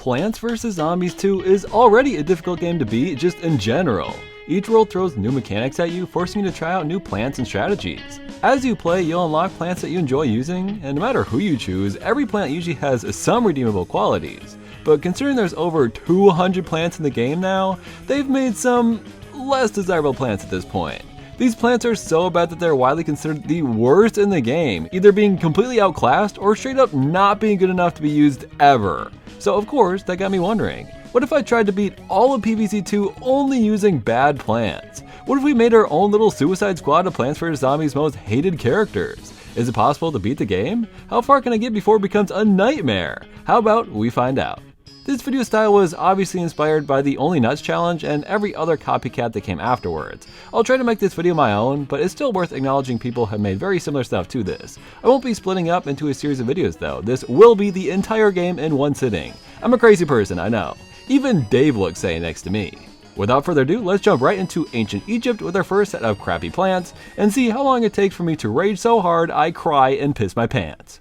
Plants vs. Zombies 2 is already a difficult game to beat just in general. Each world throws new mechanics at you, forcing you to try out new plants and strategies. As you play, you'll unlock plants that you enjoy using, and no matter who you choose, every plant usually has some redeemable qualities. But considering there's over 200 plants in the game now, they've made some less desirable plants at this point. These plants are so bad that they're widely considered the worst in the game, either being completely outclassed or straight up not being good enough to be used ever. So of course, that got me wondering, what if I tried to beat all of PvZ 2 only using bad plants? What if we made our own little Suicide Squad of Plants vs. Zombies' most hated characters? Is it possible to beat the game? How far can I get before it becomes a nightmare? How about we find out? This video style was obviously inspired by the Only Nuts challenge and every other copycat that came afterwards. I'll try to make this video my own, but it's still worth acknowledging people have made very similar stuff to this. I won't be splitting up into a series of videos though, this will be the entire game in one sitting. I'm a crazy person, I know. Even Dave looks sane next to me. Without further ado, let's jump right into ancient Egypt with our first set of crappy plants, and see how long it takes for me to rage so hard I cry and piss my pants.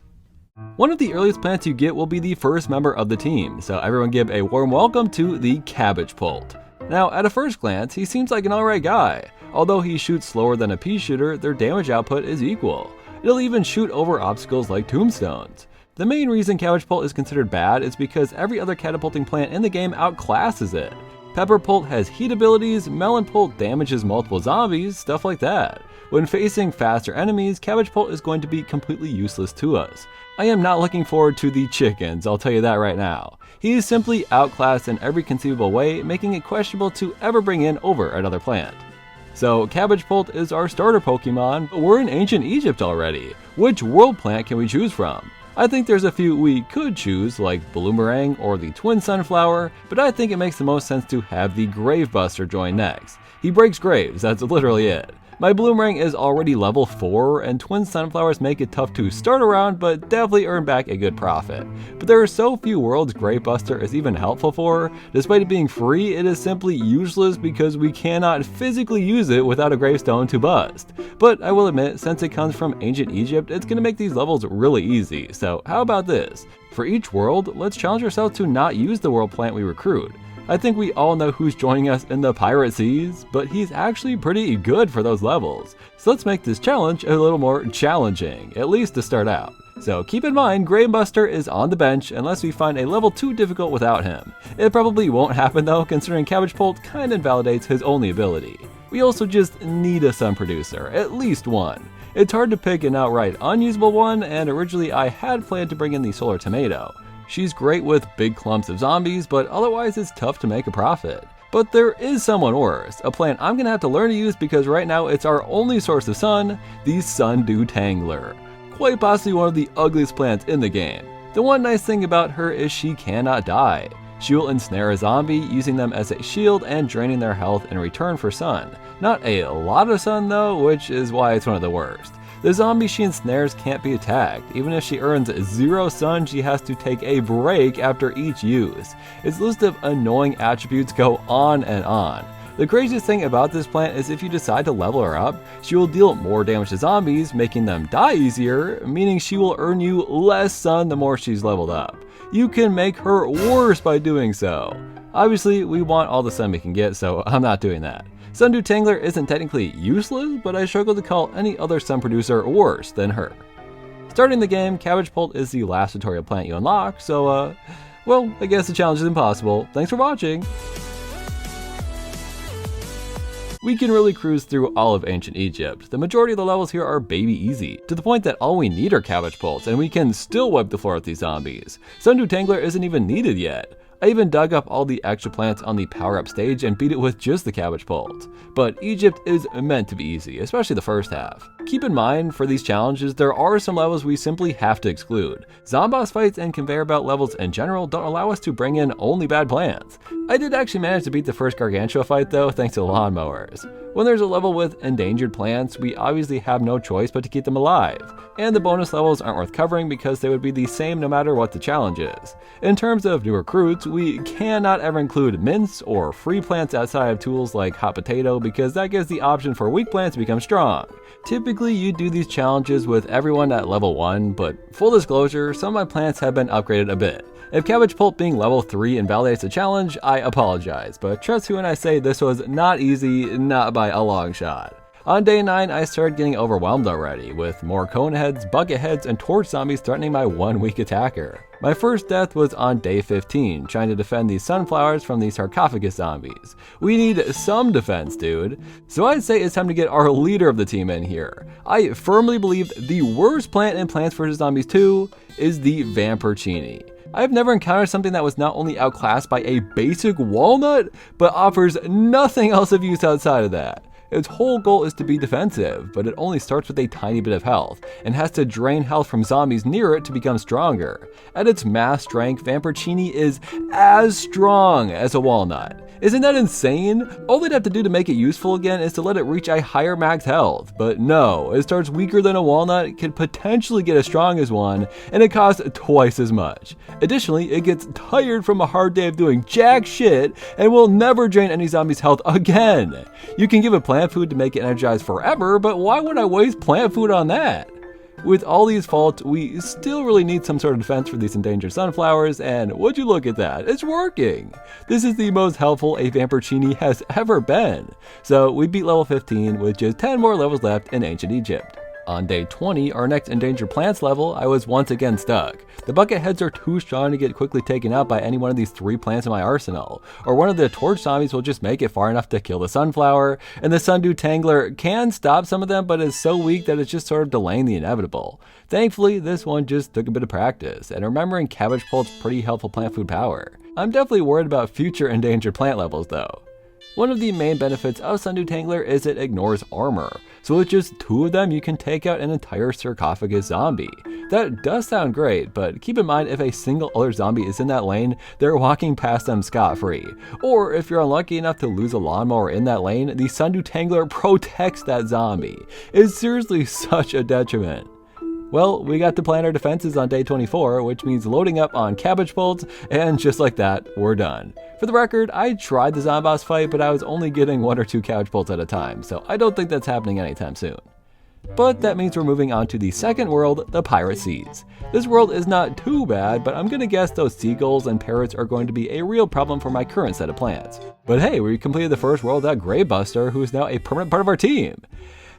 One of the earliest plants you get will be the first member of the team, so everyone give a warm welcome to the Cabbage Pult. Now, at a first glance, he seems like an alright guy. Although he shoots slower than a pea shooter, their damage output is equal. It'll even shoot over obstacles like tombstones. The main reason Cabbage Pult is considered bad is because every other catapulting plant in the game outclasses it. Pepper Pult has heat abilities, Melon Pult damages multiple zombies, stuff like that. When facing faster enemies, Cabbage Pult is going to be completely useless to us. I am not looking forward to the chickens, I'll tell you that right now. He is simply outclassed in every conceivable way, making it questionable to ever bring in over another plant. So Cabbage Pult is our starter Pokemon, but we're in ancient Egypt already. Which world plant can we choose from? I think there's a few we could choose, like Bloomerang or the Twin Sunflower, but I think it makes the most sense to have the Gravebuster join next. He breaks graves, that's literally it. My Bloomerang is already level 4, and Twin Sunflowers make it tough to start around, but definitely earn back a good profit. But there are so few worlds Gravebuster is even helpful for. Despite it being free, it is simply useless because we cannot physically use it without a gravestone to bust. But I will admit, since it comes from ancient Egypt, it's going to make these levels really easy, so how about this? For each world, let's challenge ourselves to not use the world plant we recruit. I think we all know who's joining us in the Pirate Seas, but he's actually pretty good for those levels. So let's make this challenge a little more challenging, at least to start out. So keep in mind, Gravebuster is on the bench unless we find a level too difficult without him. It probably won't happen though, considering Cabbage Pult kinda invalidates his only ability. We also just need a Sun Producer, at least one. It's hard to pick an outright unusable one, and originally I had planned to bring in the Solar Tomato. She's great with big clumps of zombies, but otherwise it's tough to make a profit. But there is someone worse, a plant I'm gonna have to learn to use because right now it's our only source of sun, the Sundew Tangler. Quite possibly one of the ugliest plants in the game. The one nice thing about her is she cannot die. She will ensnare a zombie, using them as a shield and draining their health in return for sun. Not a lot of sun though, which is why it's one of the worst. The zombie she ensnares can't be attacked. Even if she earns 0 sun, she has to take a break after each use. Its list of annoying attributes go on and on. The craziest thing about this plant is if you decide to level her up, she will deal more damage to zombies, making them die easier, meaning she will earn you less sun the more she's leveled up. You can make her worse by doing so. Obviously, we want all the sun we can get, so I'm not doing that. Sundew Tangler isn't technically useless, but I struggle to call any other sun producer worse than her. Starting the game, Cabbage Pult is the last tutorial plant you unlock, so well, I guess the challenge is impossible. Thanks for watching! We can really cruise through all of ancient Egypt. The majority of the levels here are baby easy, to the point that all we need are Cabbage Pults, and we can still wipe the floor with these zombies. Sundew Tangler isn't even needed yet. I even dug up all the extra plants on the power-up stage and beat it with just the Cabbage Pult. But Egypt is meant to be easy, especially the first half. Keep in mind, for these challenges, there are some levels we simply have to exclude. Zomboss fights and conveyor belt levels in general don't allow us to bring in only bad plants. I did actually manage to beat the first Gargantua fight though, thanks to lawnmowers. When there's a level with endangered plants, we obviously have no choice but to keep them alive. And the bonus levels aren't worth covering because they would be the same no matter what the challenge is. In terms of new recruits, we cannot ever include mints or free plants outside of tools like Hot Potato because that gives the option for weak plants to become strong. Typically Typically, you do these challenges with everyone at level 1, but full disclosure, some of my plants have been upgraded a bit. If Cabbage Pulp being level 3 invalidates the challenge, I apologize, but trust who when I say this was not easy, not by a long shot. On day 9, I started getting overwhelmed already, with more cone heads, bucket heads, and torch zombies threatening my 1 weak attacker. My first death was on day 15, trying to defend these sunflowers from these sarcophagus zombies. We need some defense, dude. So I'd say it's time to get our leader of the team in here. I firmly believe the worst plant in Plants vs. Zombies 2 is the Vamporcini. I've never encountered something that was not only outclassed by a basic walnut, but offers nothing else of use outside of that. Its whole goal is to be defensive, but it only starts with a tiny bit of health, and has to drain health from zombies near it to become stronger. At its mass strength, Vamporcini is as strong as a walnut. Isn't that insane? All they'd have to do to make it useful again is to let it reach a higher max health, but no, it starts weaker than a walnut, can potentially get as strong as one, and it costs twice as much. Additionally, it gets tired from a hard day of doing jack shit, and will never drain any zombie's health again. You can give it plant food to make it energized forever, but why would I waste plant food on that? With all these faults, we still really need some sort of defense for these endangered sunflowers, and would you look at that, it's working! This is the most helpful a Vamporcini has ever been. So we beat level 15 with just 10 more levels left in ancient Egypt. On day 20, our next endangered plants level, I was once again stuck. The bucket heads are too strong to get quickly taken out by any one of these 3 plants in my arsenal, or one of the torch zombies will just make it far enough to kill the sunflower, and the Sundew Tangler can stop some of them, but is so weak that it's just sort of delaying the inevitable. Thankfully, this one just took a bit of practice, and remembering Cabbage Pulp's pretty helpful plant food power. I'm definitely worried about future endangered plant levels though. One of the main benefits of Sundew Tangler is it ignores armor, so with just 2 of them you can take out an entire sarcophagus zombie. That does sound great, but keep in mind if a single other zombie is in that lane, they're walking past them scot-free. Or if you're unlucky enough to lose a lawnmower in that lane, the Sundew Tangler protects that zombie. It's seriously such a detriment. Well, we got to plan our defenses on day 24, which means loading up on cabbage pulps, and just like that, we're done. For the record, I tried the zombie boss fight, but I was only getting 1 or 2 cabbage pulps at a time, so I don't think that's happening anytime soon. But that means we're moving on to the second world, the Pirate Seas. This world is not too bad, but I'm gonna guess those seagulls and parrots are going to be a real problem for my current set of plants. But hey, we completed the first world without Gravebuster, who is now a permanent part of our team.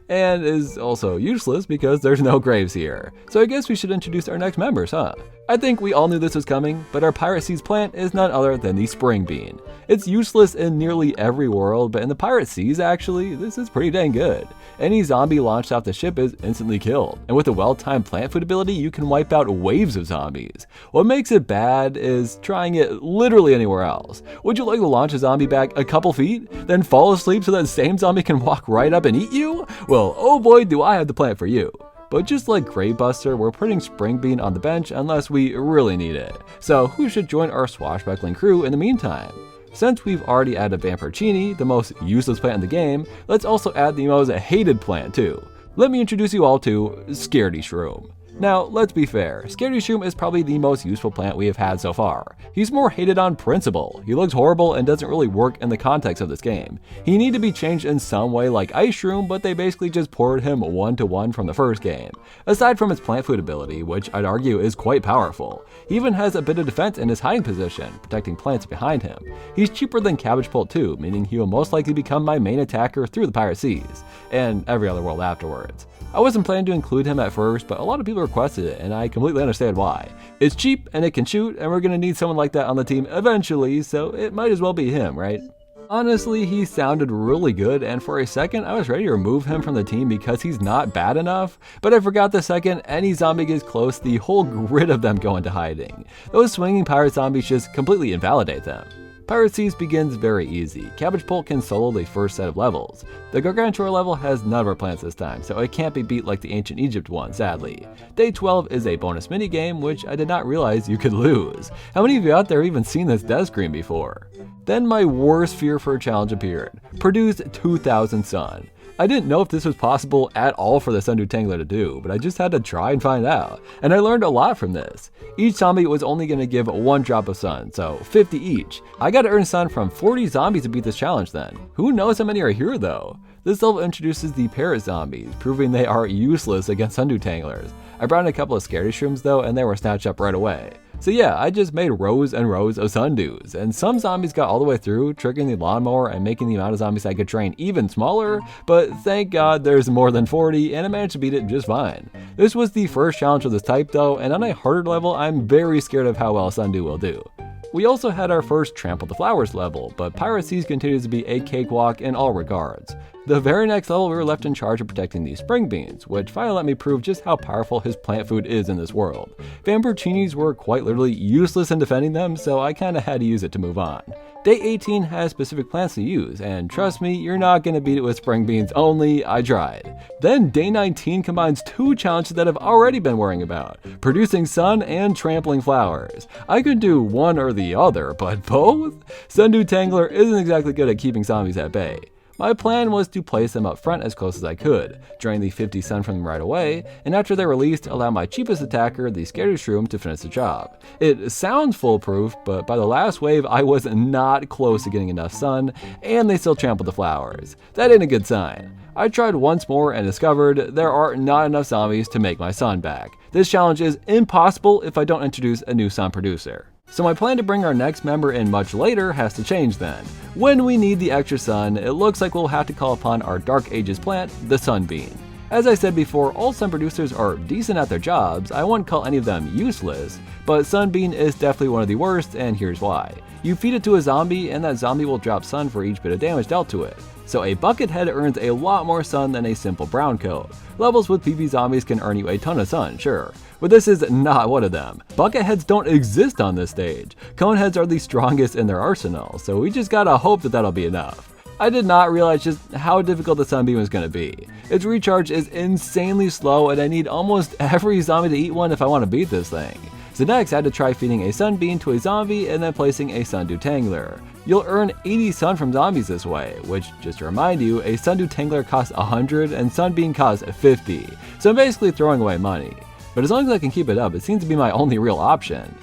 And is also useless because there's no graves here. So I guess we should introduce our next members, huh? I think we all knew this was coming, but our Pirate Seas plant is none other than the spring bean. It's useless in nearly every world, but in the Pirate Seas actually, this is pretty dang good. Any zombie launched off the ship is instantly killed, and with a well-timed plant food ability, you can wipe out waves of zombies. What makes it bad is trying it literally anywhere else. Would you like to launch a zombie back a couple feet, then fall asleep so that same zombie can walk right up and eat you? Well, oh boy, do I have the plant for you. But just like Gravebuster, we're putting Spring Bean on the bench unless we really need it. So who should join our swashbuckling crew in the meantime? Since we've already added Vamporcini, the most useless plant in the game, let's also add the most hated plant too. Let me introduce you all to Scaredy-shroom. Now, let's be fair, Scaredy-shroom is probably the most useful plant we have had so far. He's more hated on principle. He looks horrible and doesn't really work in the context of this game. He needed to be changed in some way like Ice-shroom, but they basically just ported him 1-to-1 from the first game. Aside from his plant food ability, which I'd argue is quite powerful, he even has a bit of defense in his hiding position, protecting plants behind him. He's cheaper than Cabbage Pulp too, meaning he will most likely become my main attacker through the Pirate Seas, and every other world afterwards. I wasn't planning to include him at first, but a lot of people requested it, and I completely understand why. It's cheap, and it can shoot, and we're gonna need someone like that on the team eventually, so it might as well be him, right? Honestly, he sounded really good, and for a second, I was ready to remove him from the team because he's not bad enough, but I forgot the second any zombie gets close, the whole grid of them go into hiding. Those swinging pirate zombies just completely invalidate them. Pirate Seas begins very easy. Cabbage Pulp can solo the first set of levels. The Gargantua level has none of our plants this time, so it can't be beat like the Ancient Egypt one, sadly. Day 12 is a bonus minigame, which I did not realize you could lose. How many of you out there even seen this death screen before? Then my worst fear for a challenge appeared. Produce 2000 sun. I didn't know if this was possible at all for the Sundew Tangler to do, but I just had to try and find out. And I learned a lot from this. Each zombie was only going to give 1 drop of sun, so 50 each. I got to earn sun from 40 zombies to beat this challenge then. Who knows how many are here though? This level introduces the parrot zombies, proving they are useless against Sundew Tanglers. I brought in a couple of Scaredy-shrooms though, and they were snatched up right away. So yeah, I just made rows and rows of Sundews, and some zombies got all the way through, triggering the lawnmower and making the amount of zombies I could train even smaller, but thank God there's more than 40, and I managed to beat it just fine. This was the first challenge of this type though, and on a harder level, I'm very scared of how well Sundew will do. We also had our first Trample the Flowers level, but Piracies continues to be a cakewalk in all regards. The very next level we were left in charge of protecting these spring beans, which finally let me prove just how powerful his plant food is in this world. Vamporcinis were quite literally useless in defending them, so I kinda had to use it to move on. Day 18 has specific plants to use, and trust me, you're not gonna beat it with spring beans only, I tried. Then day 19 combines 2 challenges that I've already been worrying about, producing sun and trampling flowers. I could do one or the other, but both? Sundew Tangler isn't exactly good at keeping zombies at bay. My plan was to place them up front as close as I could, drain the 50 sun from them right away, and after they're released, allow my cheapest attacker, the Scaredy-shroom, to finish the job. It sounds foolproof, but by the last wave, I was not close to getting enough sun, and they still trampled the flowers. That ain't a good sign. I tried once more and discovered there are not enough zombies to make my sun back. This challenge is impossible if I don't introduce a new sun producer. So my plan to bring our next member in much later has to change then. When we need the extra sun, it looks like we'll have to call upon our Dark Ages plant, the Sunbean. As I said before, all sun producers are decent at their jobs, I wouldn't call any of them useless, but Sunbean is definitely one of the worst, and here's why. You feed it to a zombie, and that zombie will drop sun for each bit of damage dealt to it. So a bucket head earns a lot more sun than a simple brown coat. Levels with PB zombies can earn you a ton of sun, sure, but this is not one of them. Bucket heads don't exist on this stage. Cone heads are the strongest in their arsenal, so we just gotta hope that that'll be enough. I did not realize just how difficult the Sunbeam was going to be. Its recharge is insanely slow, and I need almost every zombie to eat one if I want to beat this thing. So next I had to try feeding a Sunbeam to a zombie and then placing a Sundew Tangler. You'll earn 80 sun from zombies this way, which, just to remind you, a Sundew Tangler costs 100 and Sunbeam costs 50, so I'm basically throwing away money. But as long as I can keep it up, it seems to be my only real option.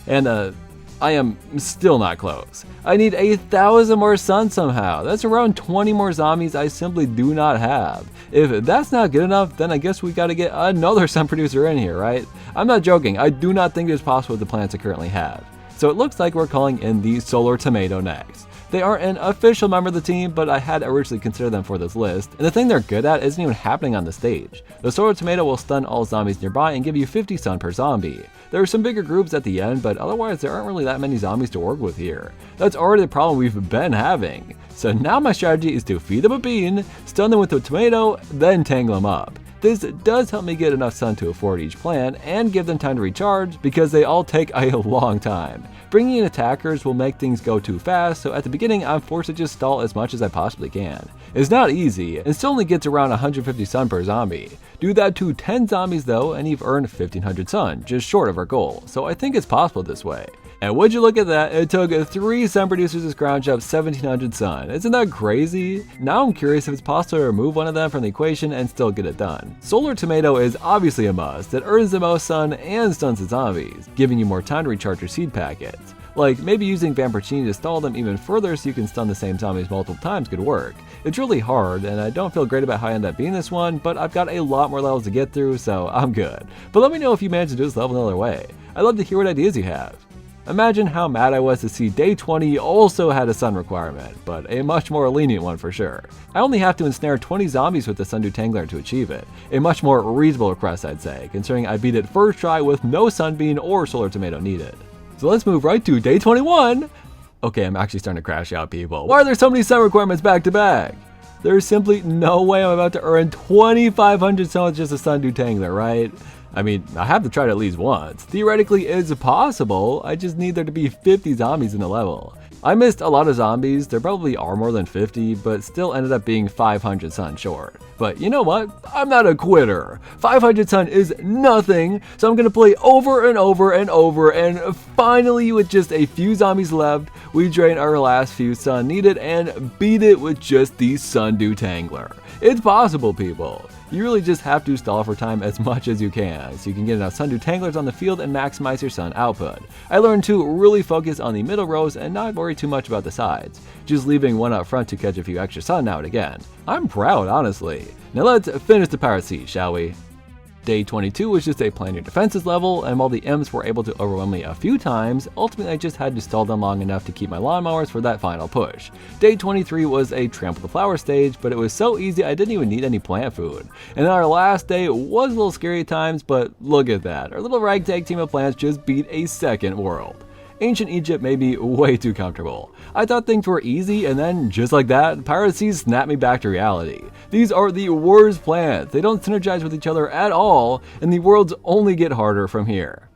And I am still not close. I need 1,000 more sun somehow. That's around 20 more zombies I simply do not have. If that's not good enough, then I guess we gotta get another sun producer in here, right? I'm not joking, I do not think it's possible with the plants I currently have. So it looks like we're calling in the Solar Tomato next. They aren't an official member of the team, but I had originally considered them for this list, and the thing they're good at isn't even happening on the stage. The Solar Tomato will stun all zombies nearby and give you 50 sun per zombie. There are some bigger groups at the end, but otherwise there aren't really that many zombies to work with here. That's already the problem we've been having. So now my strategy is to feed them a bean, stun them with a tomato, then tangle them up. This does help me get enough sun to afford each plant and give them time to recharge because they all take a long time. Bringing in attackers will make things go too fast, so at the beginning I'm forced to just stall as much as I possibly can. It's not easy, and still only gets around 150 sun per zombie. Do that to 10 zombies though, and you've earned 1500 sun, just short of our goal, so I think it's possible this way. And would you look at that, it took 3 sun producers to scrounge up 1700 sun. Isn't that crazy? Now I'm curious if it's possible to remove one of them from the equation and still get it done. Solar Tomato is obviously a must. It earns the most sun and stuns the zombies, giving you more time to recharge your seed packets. Like, maybe using Vamporcini to stall them even further so you can stun the same zombies multiple times could work. It's really hard, and I don't feel great about how I end up beating this one, but I've got a lot more levels to get through, so I'm good. But let me know if you managed to do this level another way. I'd love to hear what ideas you have. Imagine how mad I was to see day 20 also had a sun requirement, but a much more lenient one for sure. I only have to ensnare 20 zombies with the Sundew Tangler to achieve it. A much more reasonable request, I'd say, considering I beat it first try with no Sunbeam or Solar Tomato needed. So let's move right to day 21! Okay, I'm actually starting to crash out, people. Why are there so many sun requirements back to back? There's simply no way I'm about to earn 2,500 sun with just a Sundew Tangler, right? I mean, I have to try it at least once. Theoretically, it's possible, I just need there to be 50 zombies in the level. I missed a lot of zombies, there probably are more than 50, but still ended up being 500 sun short. But you know what? I'm not a quitter. 500 sun is nothing, so I'm gonna play over and over and over, and finally with just a few zombies left, we drain our last few sun needed and beat it with just the Sundew Tangler. It's possible, people. You really just have to stall for time as much as you can, so you can get enough Sundew Tanglers on the field and maximize your sun output. I learned to really focus on the middle rows and not worry too much about the sides, just leaving one up front to catch a few extra sun now and again. I'm proud, honestly. Now let's finish the Pirate Sea, shall we? Day 22 was just a plan your defenses level, and while the imps were able to overwhelm me a few times, ultimately I just had to stall them long enough to keep my lawnmowers for that final push. Day 23 was a trample the flower stage, but it was so easy I didn't even need any plant food. And our last day was a little scary at times, but look at that, our little ragtag team of plants just beat a second world. Ancient Egypt made me way too comfortable. I thought things were easy, and then, just like that, Pirate Seas snapped me back to reality. These are the worst plants, they don't synergize with each other at all, and the worlds only get harder from here.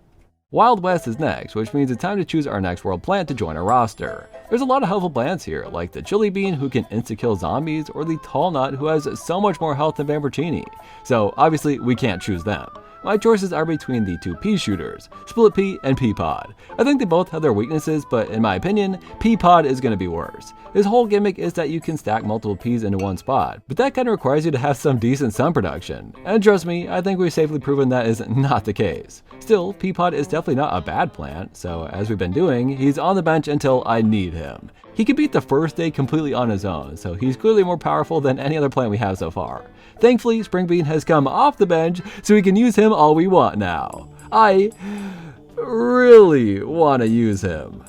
Wild West is next, which means it's time to choose our next world plant to join our roster. There's a lot of helpful plants here, like the chili bean who can insta-kill zombies, or the tall nut who has so much more health than Vamporcini. So obviously we can't choose them. My choices are between the two pea shooters, Split Pea and Pea Pod. I think they both have their weaknesses, but in my opinion, Pea Pod is going to be worse. His whole gimmick is that you can stack multiple peas into one spot, but that kind of requires you to have some decent sun production. And trust me, I think we've safely proven that is not the case. Still, Pea Pod is definitely not a bad plant, so as we've been doing, he's on the bench until I need him. He can beat the first day completely on his own, so he's clearly more powerful than any other plant we have so far. Thankfully, Spring Bean has come off the bench, so we can use him all we want now. I really want to use him.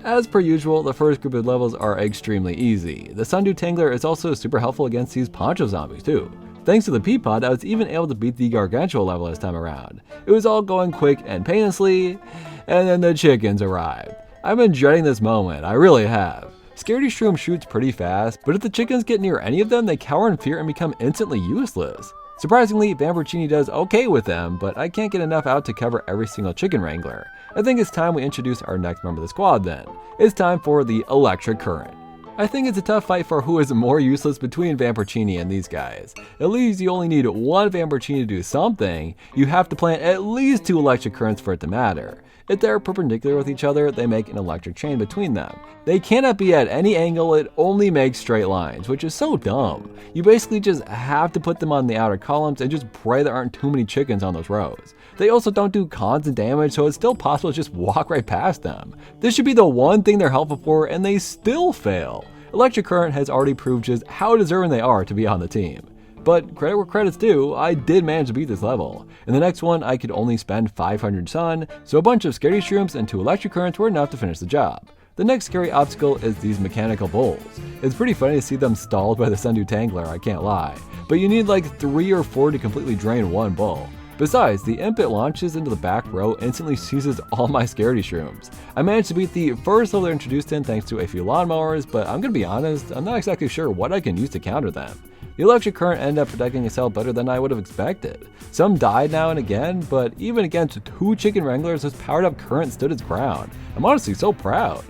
As per usual, the first group of levels are extremely easy. The Sundew Tangler is also super helpful against these poncho zombies too. Thanks to the Pea Pod, I was even able to beat the Gargantua level this time around. It was all going quick and painlessly, and then the chickens arrived. I've been dreading this moment, I really have. Scaredy-shroom shoots pretty fast, but if the chickens get near any of them, they cower in fear and become instantly useless. Surprisingly, Vamporcini does okay with them, but I can't get enough out to cover every single chicken wrangler. I think it's time we introduce our next member of the squad then. It's time for the Electric Currant. I think it's a tough fight for who is more useless between Vamporcini and these guys. At least you only need one Vamporcini to do something, you have to plant at least 2 Electric Currants for it to matter. If they're perpendicular with each other, they make an electric chain between them. They cannot be at any angle, it only makes straight lines, which is so dumb. You basically just have to put them on the outer columns and just pray there aren't too many chickens on those rows. They also don't do constant damage, so it's still possible to just walk right past them. This should be the one thing they're helpful for, and they still fail. Electric Currant has already proved just how deserving they are to be on the team. But credit where credit's due, I did manage to beat this level. In the next one, I could only spend 500 sun, so a bunch of Scaredy-shrooms and 2 Electric Currants were enough to finish the job. The next scary obstacle is these mechanical bulls. It's pretty funny to see them stalled by the Sundew Tangler, I can't lie. But you need like 3 or 4 to completely drain one bull. Besides, the imp it launches into the back row instantly seizes all my Scaredy-shrooms. I managed to beat the first level they're introduced in thanks to a few lawnmowers, but I'm gonna be honest, I'm not exactly sure what I can use to counter them. The Electric Currant ended up protecting itself better than I would have expected. Some died now and again, but even against 2 chicken wranglers, this powered up Currant stood its ground. I'm honestly so proud.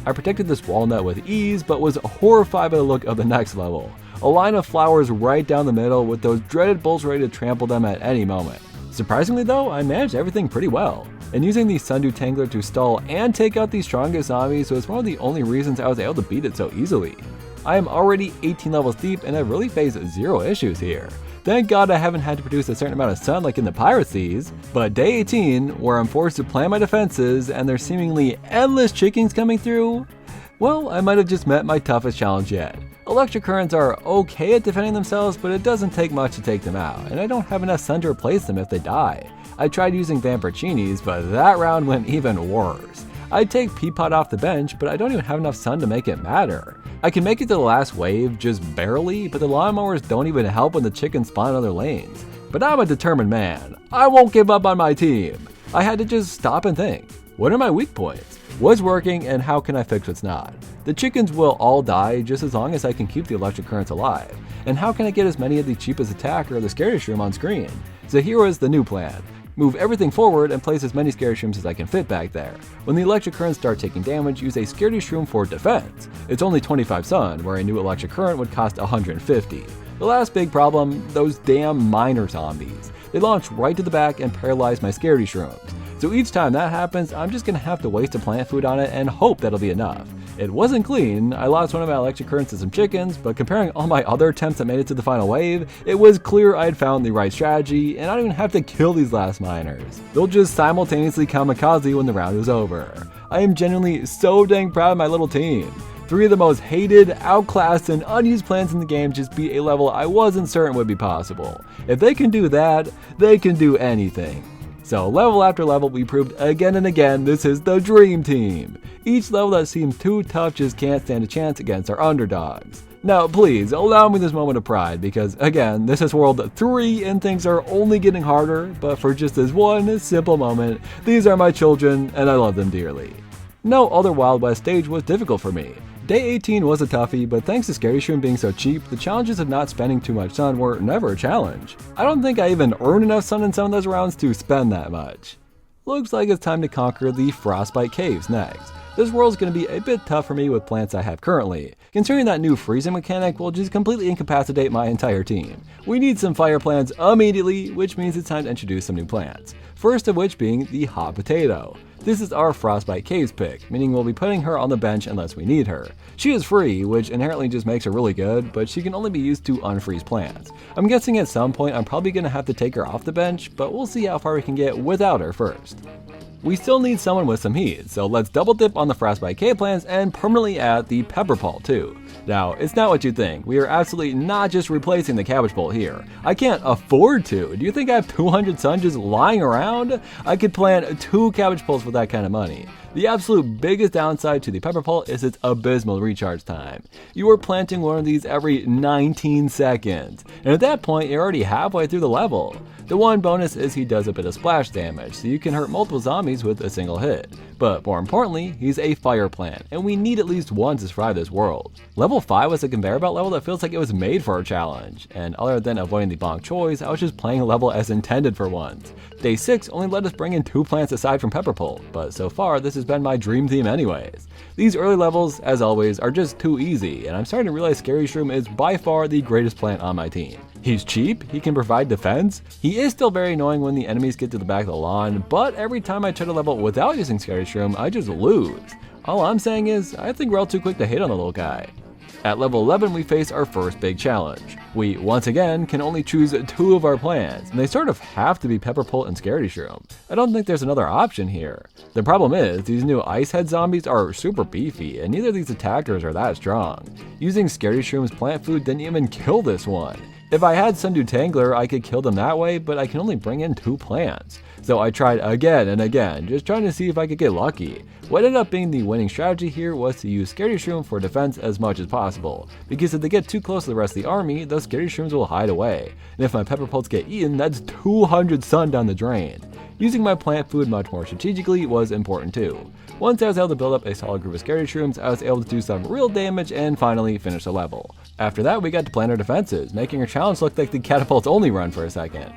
I protected this walnut with ease, but was horrified by the look of the next level. A line of flowers right down the middle with those dreaded bulls ready to trample them at any moment. Surprisingly though, I managed everything pretty well. And using the Sundew Tangler to stall and take out the strongest zombies was one of the only reasons I was able to beat it so easily. I am already 18 levels deep and have really faced 0 issues here. Thank God I haven't had to produce a certain amount of sun like in the Pirate Seas, but day 18, where I'm forced to plan my defenses and there's seemingly endless chickens coming through, well, I might have just met my toughest challenge yet. Electric Currants are okay at defending themselves, but it doesn't take much to take them out, and I don't have enough sun to replace them if they die. I tried using Vamporcinis, but that round went even worse. I'd take Pea Pod off the bench, but I don't even have enough sun to make it matter. I can make it to the last wave, just barely, but the lawnmowers don't even help when the chickens spawn in other lanes. But I'm a determined man. I won't give up on my team. I had to just stop and think. What are my weak points? What's working and how can I fix what's not? The chickens will all die just as long as I can keep the Electric Currants alive. And how can I get as many of the cheapest attacker or the Scaredy-shroom on screen? So here was the new plan. Move everything forward and place as many Scaredy-shrooms as I can fit back there. When the Electric Currants start taking damage, use a Scaredy-shroom for defense. It's only 25 Sun, where a new Electric Currant would cost 150. The last big problem, those damn miner zombies. They launch right to the back and paralyze my Scaredy-shrooms. So each time that happens, I'm just gonna have to waste a plant food on it and hope that'll be enough. It wasn't clean, I lost one of my Electric Currants to some chickens, but comparing all my other attempts that made it to the final wave, it was clear I had found the right strategy, and I don't even have to kill these last miners. They'll just simultaneously kamikaze when the round is over. I am genuinely so dang proud of my little team. 3 of the most hated, outclassed, and unused plants in the game just beat a level I wasn't certain would be possible. If they can do that, they can do anything. So level after level, we proved again and again this is the dream team. Each level that seems too tough just can't stand a chance against our underdogs. Now please, allow me this moment of pride because again, this is World 3 and things are only getting harder, but for just this one simple moment, these are my children and I love them dearly. No other Wild West stage was difficult for me. Day 18 was a toughie, but thanks to Scaredy-shroom being so cheap, the challenges of not spending too much sun were never a challenge. I don't think I even earned enough sun in some of those rounds to spend that much. Looks like it's time to conquer the Frostbite Caves next. This world's going to be a bit tough for me with plants I have currently, considering that new freezing mechanic will just completely incapacitate my entire team. We need some fire plants immediately, which means it's time to introduce some new plants. First of which being the Hot Potato. This is our Frostbite Caves pick, meaning we'll be putting her on the bench unless we need her. She is free, which inherently just makes her really good, but she can only be used to unfreeze plants. I'm guessing at some point I'm probably going to have to take her off the bench, but we'll see how far we can get without her first. We still need someone with some heat, so let's double dip on the Frostbite Cave plants and permanently add the pepper pult too. Now, it's not what you think. We are absolutely not just replacing the cabbage pult here. I can't afford to. Do you think I have 200 sun just lying around? I could plant 2 cabbage pults with that kind of money. The absolute biggest downside to the pepper pult is its abysmal recharge time. You are planting one of these every 19 seconds, and at that point you're already halfway through the level. The one bonus is he does a bit of splash damage, so you can hurt multiple zombies with a single hit. But more importantly, he's a fire plant, and we need at least one to survive this world. Level 5 was a conveyor belt level that feels like it was made for a challenge, and other than avoiding the bonk choice, I was just playing a level as intended for once. Day 6 only let us bring in 2 plants aside from pepper pult, but so far this has been my dream team anyways. These early levels, as always, are just too easy, and I'm starting to realize Scaredy-shroom is by far the greatest plant on my team. He's cheap, he can provide defense, he is still very annoying when the enemies get to the back of the lawn, but every time I try to level without using Scaredy-shroom, I just lose. All I'm saying is, I think we're all too quick to hit on the little guy. At level 11 we face our first big challenge. We, once again, can only choose 2 of our plants, and they sort of have to be pepper pult and Scaredy-shroom. I don't think there's another option here. The problem is, these new ice head zombies are super beefy, and neither of these attackers are that strong. Using Scaredy-shroom's plant food didn't even kill this one. If I had Sundew Tangler, I could kill them that way, but I can only bring in 2 plants. So I tried again and again, just trying to see if I could get lucky. What ended up being the winning strategy here was to use Scaredy-shroom for defense as much as possible, because if they get too close to the rest of the army, those Scaredy-shrooms will hide away. And if my pepper pults get eaten, that's 200 sun down the drain. Using my plant food much more strategically was important too. Once I was able to build up a solid group of Scaredy-shrooms, I was able to do some real damage and finally finish the level. After that, we got to plan our defenses, making our challenge look like the catapults only run for a second.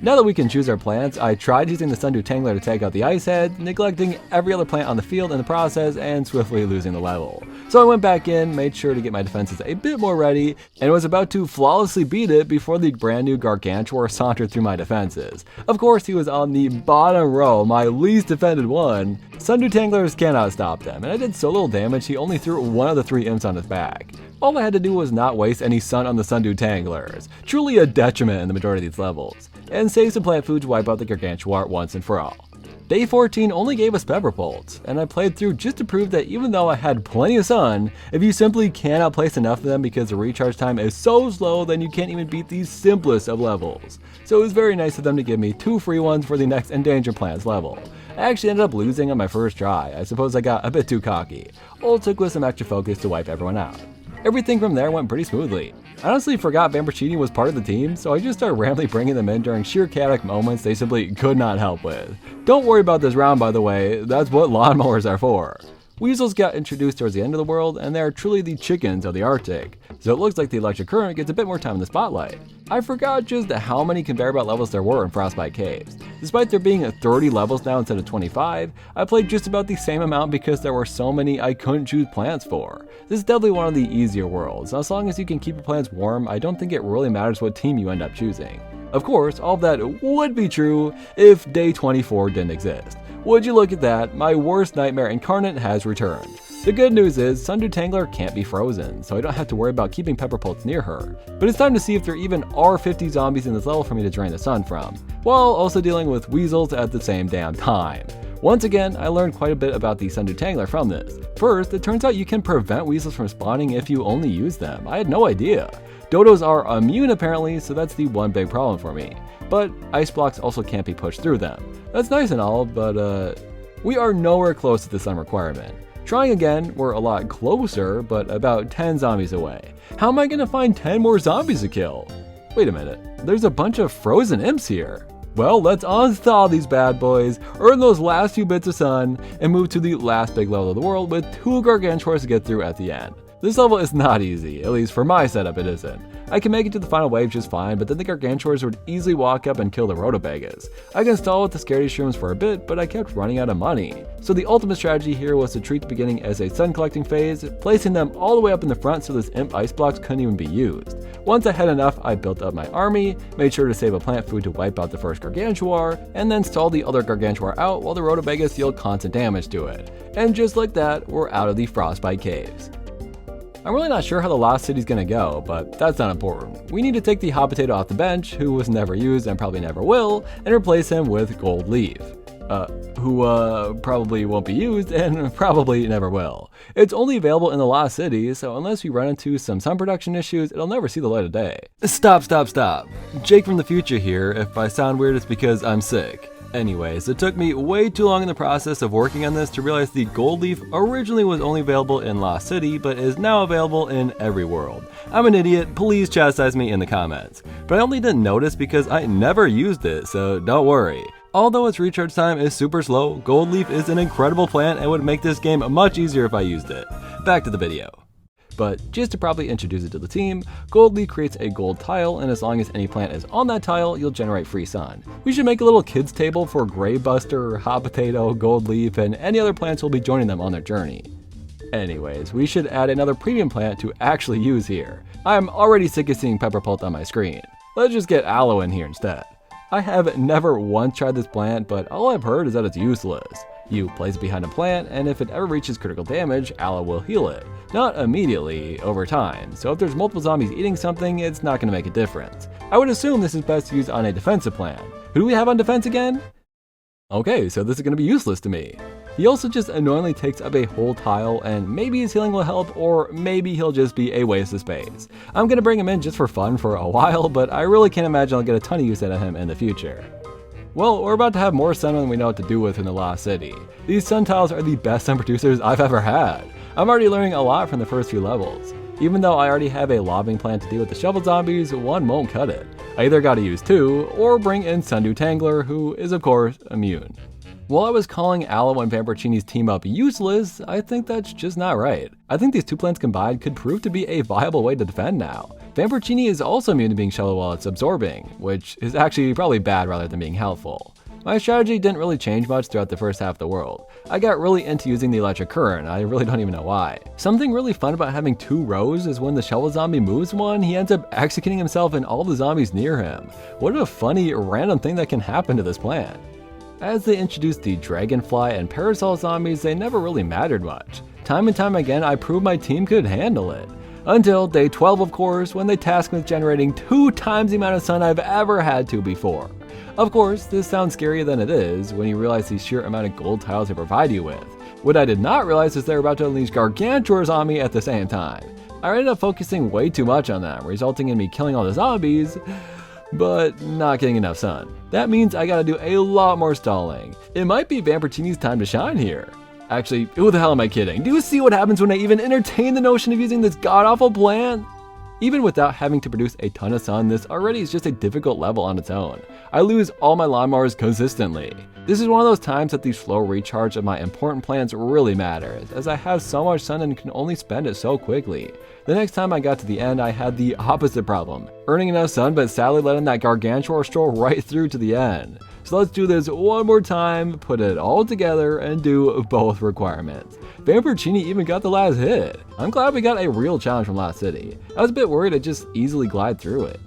Now that we can choose our plants, I tried using the Sundew Tangler to take out the ice head, neglecting every other plant on the field in the process and swiftly losing the level. So I went back in, made sure to get my defenses a bit more ready, and was about to flawlessly beat it before the brand new Gargantuar sauntered through my defenses. Of course, he was on the bottom row, my least defended one. Sundew Tanglers cannot stop them, and I did so little damage he only threw one of the 3 imps on his back. All I had to do was not waste any sun on the Sundew Tanglers, truly a detriment in the majority of these levels, and save some plant food to wipe out the Gargantuar once and for all. Day 14 only gave us pepper pults, and I played through just to prove that even though I had plenty of sun, if you simply cannot place enough of them because the recharge time is so slow, then you can't even beat the simplest of levels. So it was very nice of them to give me 2 free ones for the next endangered plants level. I actually ended up losing on my first try. I suppose I got a bit too cocky. All it took was some extra focus to wipe everyone out. Everything from there went pretty smoothly. I honestly forgot Vamporcini was part of the team, so I just started randomly bringing them in during sheer chaotic moments they simply could not help with. Don't worry about this round, by the way, that's what lawnmowers are for. Weasels got introduced towards the end of the world, and they are truly the chickens of the Arctic, so it looks like the Electric Currant gets a bit more time in the spotlight. I forgot just how many conveyor belt levels there were in Frostbite Caves. Despite there being 30 levels now instead of 25, I played just about the same amount because there were so many I couldn't choose plants for. This is definitely one of the easier worlds. As long as you can keep your plants warm, I don't think it really matters what team you end up choosing. Of course, all of that would be true if day 24 didn't exist. Would you look at that, my worst nightmare incarnate has returned. The good news is Sundew Tangler can't be frozen, so I don't have to worry about keeping pepper poults near her. But it's time to see if there even are 50 zombies in this level for me to drain the sun from, while also dealing with weasels at the same damn time. Once again, I learned quite a bit about the Sundew Tangler from this. First, it turns out you can prevent weasels from spawning if you only use them. I had no idea. Dodos are immune apparently, so that's the one big problem for me. But ice blocks also can't be pushed through them. That's nice and all, but we are nowhere close to the sun requirement. Trying again, we're a lot closer, but about 10 zombies away. How am I gonna find 10 more zombies to kill? Wait a minute, there's a bunch of frozen imps here. Well, let's unthaw these bad boys, earn those last few bits of sun, and move to the last big level of the world with 2 gargantuars to get through at the end. This level is not easy, at least for my setup it isn't. I can make it to the final wave just fine, but then the gargantuars would easily walk up and kill the rutabagas. I can stall with the Scaredy-shrooms for a bit, but I kept running out of money. So the ultimate strategy here was to treat the beginning as a sun collecting phase, placing them all the way up in the front so this imp ice blocks couldn't even be used. Once I had enough, I built up my army, made sure to save a plant food to wipe out the first gargantuar, and then stalled the other gargantuar out while the rutabagas deal constant damage to it. And just like that, we're out of the Frostbite Caves. I'm really not sure how the Lost City's gonna go, but that's not important. We need to take the Hot Potato off the bench, who was never used and probably never will, and replace him with Gold Leaf, who probably won't be used and probably never will. It's only available in the Lost City, so unless we run into some sun production issues, it'll never see the light of day. Stop. Jake from the future here. If I sound weird, it's because I'm sick. Anyways, it took me way too long in the process of working on this to realize the Gold Leaf originally was only available in Lost City, but is now available in every world. I'm an idiot, please chastise me in the comments. But I only didn't notice because I never used it, so don't worry. Although its recharge time is super slow, Gold Leaf is an incredible plant and would make this game much easier if I used it. Back to the video. But just to properly introduce it to the team, Gold Leaf creates a gold tile, and as long as any plant is on that tile, you'll generate free sun. We should make a little kids table for Graybuster, Hot Potato, Gold Leaf, and any other plants who will be joining them on their journey. Anyways, we should add another premium plant to actually use here. I'm already sick of seeing pepper pult on my screen. Let's just get aloe in here instead. I have never once tried this plant, but all I've heard is that it's useless. You place it behind a plant, and if it ever reaches critical damage, aloe will heal it. Not immediately, over time, so if there's multiple zombies eating something, it's not going to make a difference. I would assume this is best used on a defensive plant. Who do we have on defense again? Okay, so this is going to be useless to me. He also just annoyingly takes up a whole tile, and maybe his healing will help, or maybe he'll just be a waste of space. I'm going to bring him in just for fun for a while, but I really can't imagine I'll get a ton of use out of him in the future. Well, we're about to have more sun than we know what to do with in the Lost City. These sun tiles are the best sun producers I've ever had. I'm already learning a lot from the first few levels. Even though I already have a lobbing plan to deal with the shovel zombies, one won't cut it. I either gotta use 2, or bring in Sundew Tangler, who is of course immune. While I was calling Aloe and Vamporcini's team up useless, I think that's just not right. I think these two plants combined could prove to be a viable way to defend now. Vamporcini is also immune to being shoveled while it's absorbing, which is actually probably bad rather than being helpful. My strategy didn't really change much throughout the first half of the world. I got really into using the Electric Currant, I really don't even know why. Something really fun about having 2 rows is when the shovel zombie moves one, he ends up executing himself and all the zombies near him. What a funny, random thing that can happen to this plant. As they introduced the dragonfly and parasol zombies, they never really mattered much. Time and time again, I proved my team could handle it. Until day 12, of course, when they tasked me with generating 2 times the amount of sun I've ever had to before. Of course, this sounds scarier than it is when you realize the sheer amount of gold tiles they provide you with. What I did not realize is they're about to unleash gargantuars on me at the same time. I ended up focusing way too much on them, resulting in me killing all the zombies, but not getting enough sun. That means I gotta do a lot more stalling. It might be Vamporcini's time to shine here. Actually, who the hell am I kidding? Do you see what happens when I even entertain the notion of using this god-awful plant? Even without having to produce a ton of sun, this already is just a difficult level on its own. I lose all my lawnmowers consistently. This is one of those times that the slow recharge of my important plants really matters, as I have so much sun and can only spend it so quickly. The next time I got to the end, I had the opposite problem, earning enough sun but sadly letting that gargantuar stroll right through to the end. So let's do this one more time, put it all together, and do both requirements. Vamporcini even got the last hit. I'm glad we got a real challenge from Lost City. I was a bit worried I'd just easily glide through it.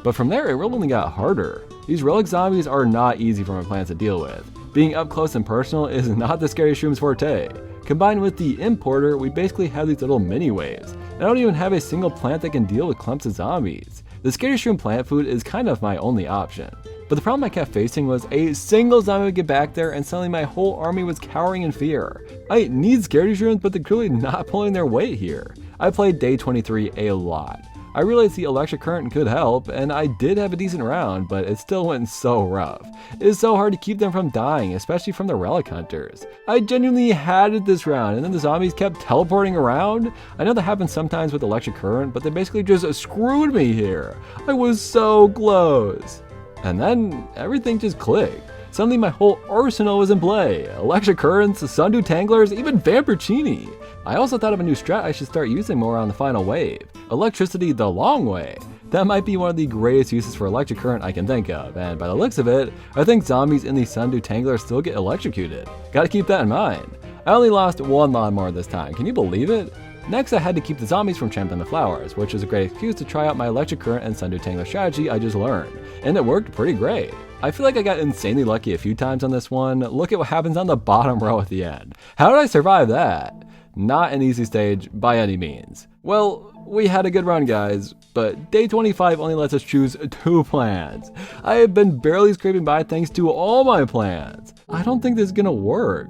But from there, it really only got harder. These relic zombies are not easy for my plants to deal with. Being up close and personal is not the Scaredy-shroom's forte. Combined with the importer, we basically have these little mini waves. And I don't even have a single plant that can deal with clumps of zombies. The Scaredy-shroom plant food is kind of my only option. But the problem I kept facing was a single zombie would get back there and suddenly my whole army was cowering in fear. I need Scaredy-shrooms, but they're clearly not pulling their weight here. I played day 23 a lot. I realized the Electric Currant could help, and I did have a decent round, but it still went so rough. It is so hard to keep them from dying, especially from the relic hunters. I genuinely hated this round, and then the zombies kept teleporting around. I know that happens sometimes with Electric Currant, but they basically just screwed me here. I was so close. And then everything just clicked. Suddenly my whole arsenal was in play. Electric Currants, Sundew Tanglers, even Vamporcini. I also thought of a new strat I should start using more on the final wave. Electricity the long way. That might be one of the greatest uses for Electric Currant I can think of, and by the looks of it, I think zombies in the Sundew Tangler still get electrocuted. Gotta keep that in mind. I only lost one lawnmower this time, can you believe it? Next, I had to keep the zombies from trampling the flowers, which is a great excuse to try out my Electric Currant and Sundew Tangler strategy I just learned, and it worked pretty great. I feel like I got insanely lucky a few times on this one. Look at what happens on the bottom row at the end. How did I survive that? Not an easy stage by any means. Well, we had a good run, guys, but day 25 only lets us choose 2 plants. I have been barely scraping by thanks to all my plants. I don't think this is gonna work.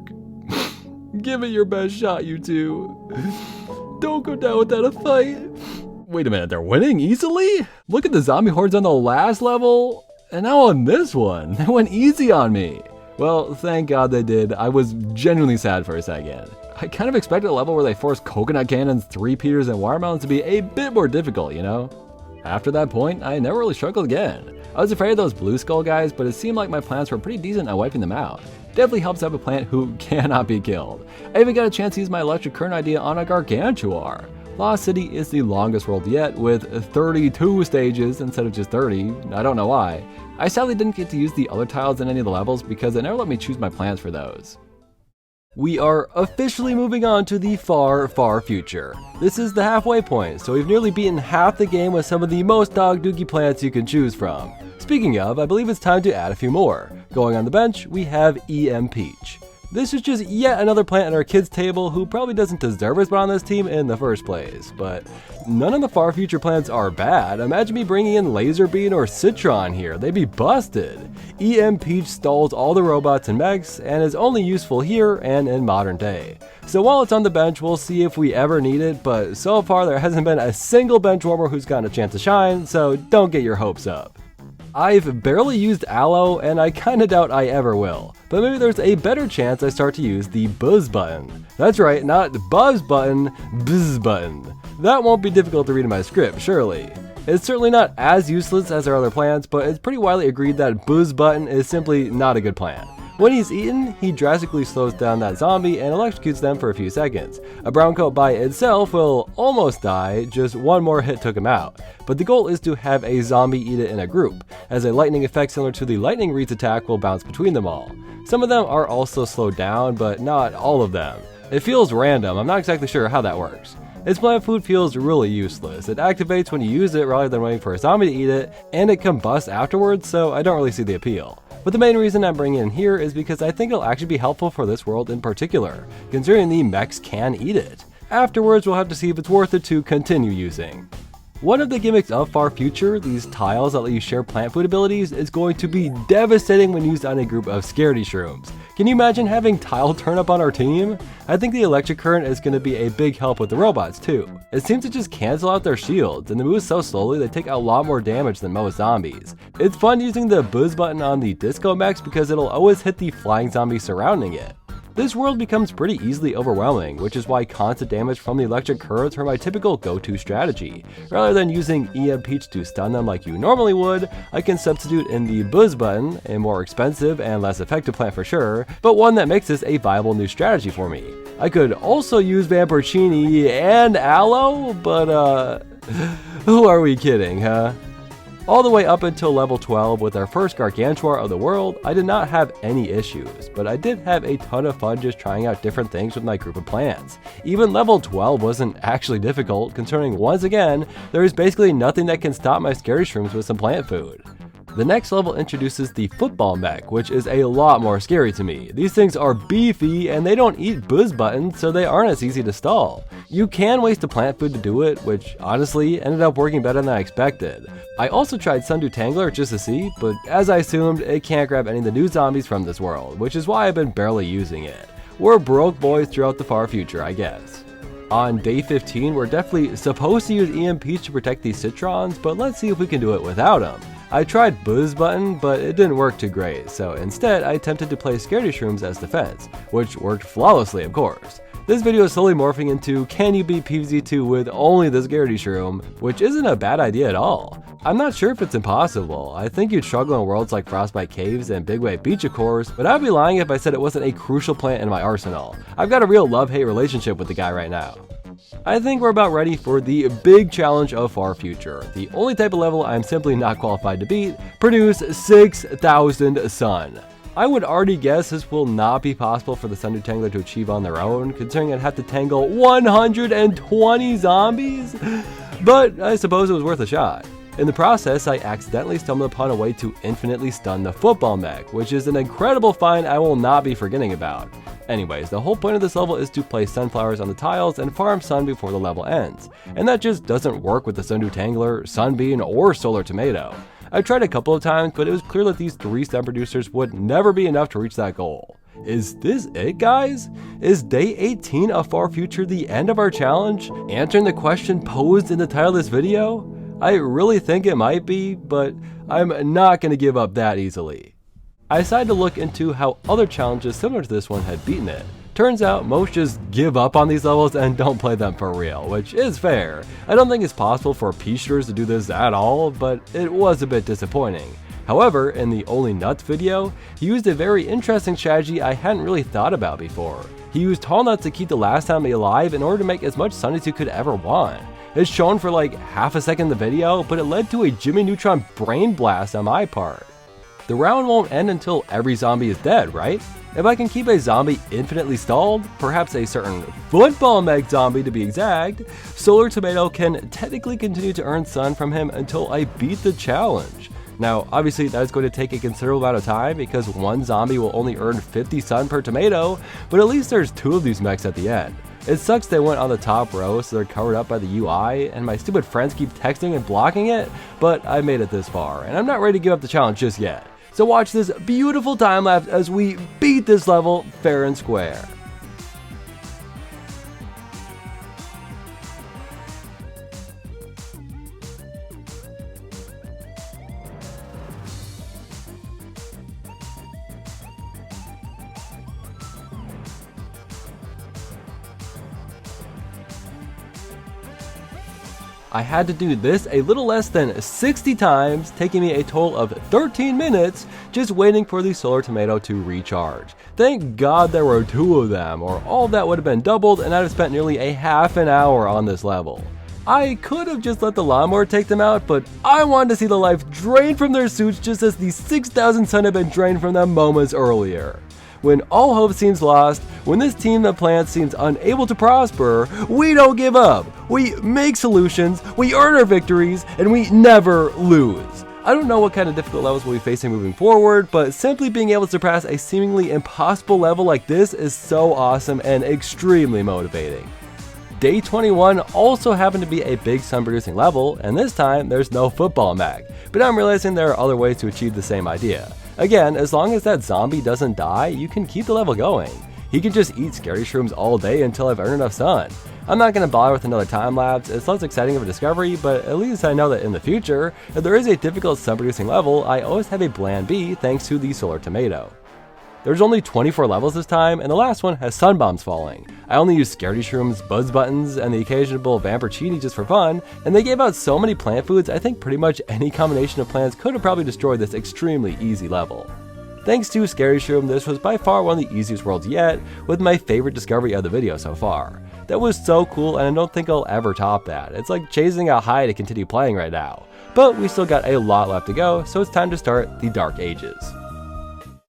Give it your best shot, you two. Don't go down without a fight. Wait a minute, they're winning easily? Look at the zombie hordes on the last level, and now on this one. They went easy on me. Well, thank God they did. I was genuinely sad for a second. I kind of expected a level where they forced coconut cannons, 3-peaters, and watermelons to be a bit more difficult, you know? After that point, I never really struggled again. I was afraid of those blue skull guys, but it seemed like my plants were pretty decent at wiping them out. Definitely helps to have a plant who cannot be killed. I even got a chance to use my Electric Currant idea on a gargantuar. Lost City is the longest world yet, with 32 stages instead of just 30. I don't know why. I sadly didn't get to use the other tiles in any of the levels because it never let me choose my plants for those. We are officially moving on to the far, far future. This is the halfway point, so we've nearly beaten half the game with some of the most dog-doogie plants you can choose from. Speaking of, I believe it's time to add a few more. Going on the bench, we have Peach. This is just yet another plant at our kids' table who probably doesn't deserve a spot on this team in the first place, but none of the far future plants are bad. Imagine me bringing in Laser Bean or Citron here, they'd be busted. Peach stalls all the robots and mechs and is only useful here and in modern day. So while it's on the bench, we'll see if we ever need it, but so far there hasn't been a single bench warmer who's gotten a chance to shine, so don't get your hopes up. I've barely used Aloe, and I kinda doubt I ever will. But maybe there's a better chance I start to use the Buzz button. That's right, not Buzz button, Buzz button. That won't be difficult to read in my script, surely. It's certainly not as useless as our other plants, but it's pretty widely agreed that Buzz button is simply not a good plant. When he's eaten, he drastically slows down that zombie and electrocutes them for a few seconds. A brown coat by itself will almost die, just one more hit took him out. But the goal is to have a zombie eat it in a group, as a lightning effect similar to the lightning reed's attack will bounce between them all. Some of them are also slowed down, but not all of them. It feels random, I'm not exactly sure how that works. Its plant food feels really useless. It activates when you use it rather than waiting for a zombie to eat it, and it combusts afterwards, so I don't really see the appeal. But the main reason I'm bringing it in here is because I think it'll actually be helpful for this world in particular, considering the mechs can eat it. Afterwards, we'll have to see if it's worth it to continue using. One of the gimmicks of Far Future, these tiles that let you share plant food abilities, is going to be devastating when used on a group of Scaredy-shrooms. Can you imagine having Tile turn up on our team? I think the Electric Currant is going to be a big help with the robots too. It seems to just cancel out their shields, and they move so slowly they take a lot more damage than most zombies. It's fun using the Buzz button on the Disco mechs because it'll always hit the flying zombie surrounding it. This world becomes pretty easily overwhelming, which is why constant damage from the electric currents are my typical go-to strategy. Rather than using EMP to stun them like you normally would, I can substitute in the buzz button, a more expensive and less effective plant for sure, but one that makes this a viable new strategy for me. I could also use Vamporcini and aloe, but who are we kidding, huh? All the way up until level 12 with our first Gargantuar of the world, I did not have any issues, but I did have a ton of fun just trying out different things with my group of plants. Even level 12 wasn't actually difficult, considering once again, there is basically nothing that can stop my Scaredy-shrooms with some plant food. The next level introduces the football mech, which is a lot more scary to me. These things are beefy and they don't eat buzz buttons, so they aren't as easy to stall. You can waste a plant food to do it, which honestly ended up working better than I expected. I also tried Sundew Tangler just to see, but as I assumed, it can't grab any of the new zombies from this world, which is why I've been barely using it. We're broke boys throughout the far future, I guess. On day 15, we're definitely supposed to use EMPs to protect these citrons, but let's see if we can do it without them. I tried Buzz Button, but it didn't work too great, so instead I attempted to play Scaredy-shrooms as defense, which worked flawlessly of course. This video is slowly morphing into can you beat PvZ2 with only the Scaredy-shroom, which isn't a bad idea at all. I'm not sure if it's impossible. I think you'd struggle in worlds like Frostbite Caves and Big Wave Beach of course, but I'd be lying if I said it wasn't a crucial plant in my arsenal. I've got a real love-hate relationship with the guy right now. I think we're about ready for the big challenge of far future. The only type of level I'm simply not qualified to beat, produce 6,000 sun. I would already guess this will not be possible for the Sundew Tangler to achieve on their own, considering I'd have to tangle 120 zombies, but I suppose it was worth a shot. In the process, I accidentally stumbled upon a way to infinitely stun the football mech, which is an incredible find I will not be forgetting about. Anyways, the whole point of this level is to place sunflowers on the tiles and farm sun before the level ends, and that just doesn't work with the Sundew Tangler, Sunbeam, or Solar Tomato. I tried a couple of times, but it was clear that these 3 sun producers would never be enough to reach that goal. Is this it, guys? Is day 18 of Far Future the end of our challenge? Answering the question posed in the title of this video? I really think it might be, but I'm not going to give up that easily. I decided to look into how other challenges similar to this one had beaten it. Turns out most just give up on these levels and don't play them for real, which is fair. I don't think it's possible for pea shooters to do this at all, but it was a bit disappointing. However, in the Only Nuts video, he used a very interesting strategy I hadn't really thought about before. He used tall nuts to keep the last zombie alive in order to make as much sun as you could ever want. It's shown for like half a second in the video, but it led to a Jimmy Neutron brain blast on my part. The round won't end until every zombie is dead, right? If I can keep a zombie infinitely stalled, perhaps a certain football mech zombie to be exact, Solar Tomato can technically continue to earn sun from him until I beat the challenge. Now, obviously that is going to take a considerable amount of time because one zombie will only earn 50 sun per tomato, but at least there's 2 of these mechs at the end. It sucks they went on the top row so they're covered up by the UI and my stupid friends keep texting and blocking it, but I made it this far and I'm not ready to give up the challenge just yet. So watch this beautiful time lapse as we beat this level fair and square. I had to do this a little less than 60 times, taking me a total of 13 minutes just waiting for the Solar Tomato to recharge. Thank God there were 2 of them, or all of that would have been doubled and I'd have spent nearly a half an hour on this level. I could have just let the lawnmower take them out, but I wanted to see the life drained from their suits just as the 6,000 sun had been drained from them moments earlier. When all hope seems lost, when this team of plants seems unable to prosper, we don't give up. We make solutions, we earn our victories, and we never lose. I don't know what kind of difficult levels we'll be facing moving forward, but simply being able to surpass a seemingly impossible level like this is so awesome and extremely motivating. Day 21 also happened to be a big sun producing level, and this time there's no football mech, but I'm realizing there are other ways to achieve the same idea. Again, as long as that zombie doesn't die, you can keep the level going. He can just eat Scaredy-shrooms all day until I've earned enough sun. I'm not going to bother with another time lapse, it's less exciting of a discovery, but at least I know that in the future, if there is a difficult sun producing level, I always have a plan B thanks to the Solar Tomato. There's only 24 levels this time, and the last one has sun bombs falling. I only used Scaredy-shrooms, buzz buttons, and the occasional Vamporcini just for fun, and they gave out so many plant foods I think pretty much any combination of plants could have probably destroyed this extremely easy level. Thanks to Scaredy-shroom, this was by far one of the easiest worlds yet, with my favorite discovery of the video so far. That was so cool, and I don't think I'll ever top that. It's like chasing a high to continue playing right now. But we still got a lot left to go, so it's time to start the Dark Ages.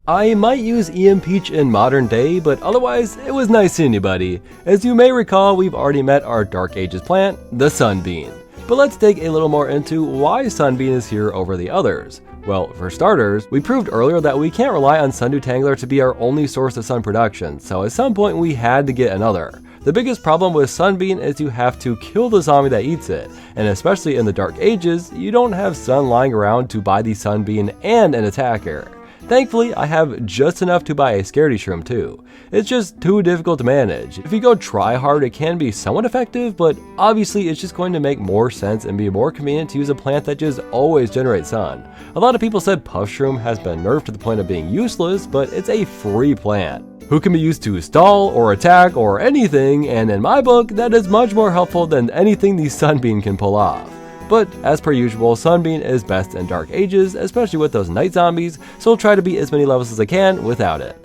I might use EM Peach in modern day, but otherwise, it was nice seeing you, buddy. As you may recall, we've already met our Dark Ages plant, the Sunbean. But let's dig a little more into why Sunbean is here over the others. Well, for starters, we proved earlier that we can't rely on Sundew Tangler to be our only source of sun production, so at some point we had to get another. The biggest problem with Sunbean is you have to kill the zombie that eats it, and especially in the Dark Ages, you don't have sun lying around to buy the Sunbean and an attacker. Thankfully, I have just enough to buy a Scaredy-shroom too. It's just too difficult to manage. If you go try hard, it can be somewhat effective, but obviously it's just going to make more sense and be more convenient to use a plant that just always generates sun. A lot of people said Puff-shroom has been nerfed to the point of being useless, but it's a free plant who can be used to stall or attack or anything, and in my book, that is much more helpful than anything the Sunbean can pull off. But as per usual, Sunbean is best in Dark Ages, especially with those night zombies, so I'll try to beat as many levels as I can without it.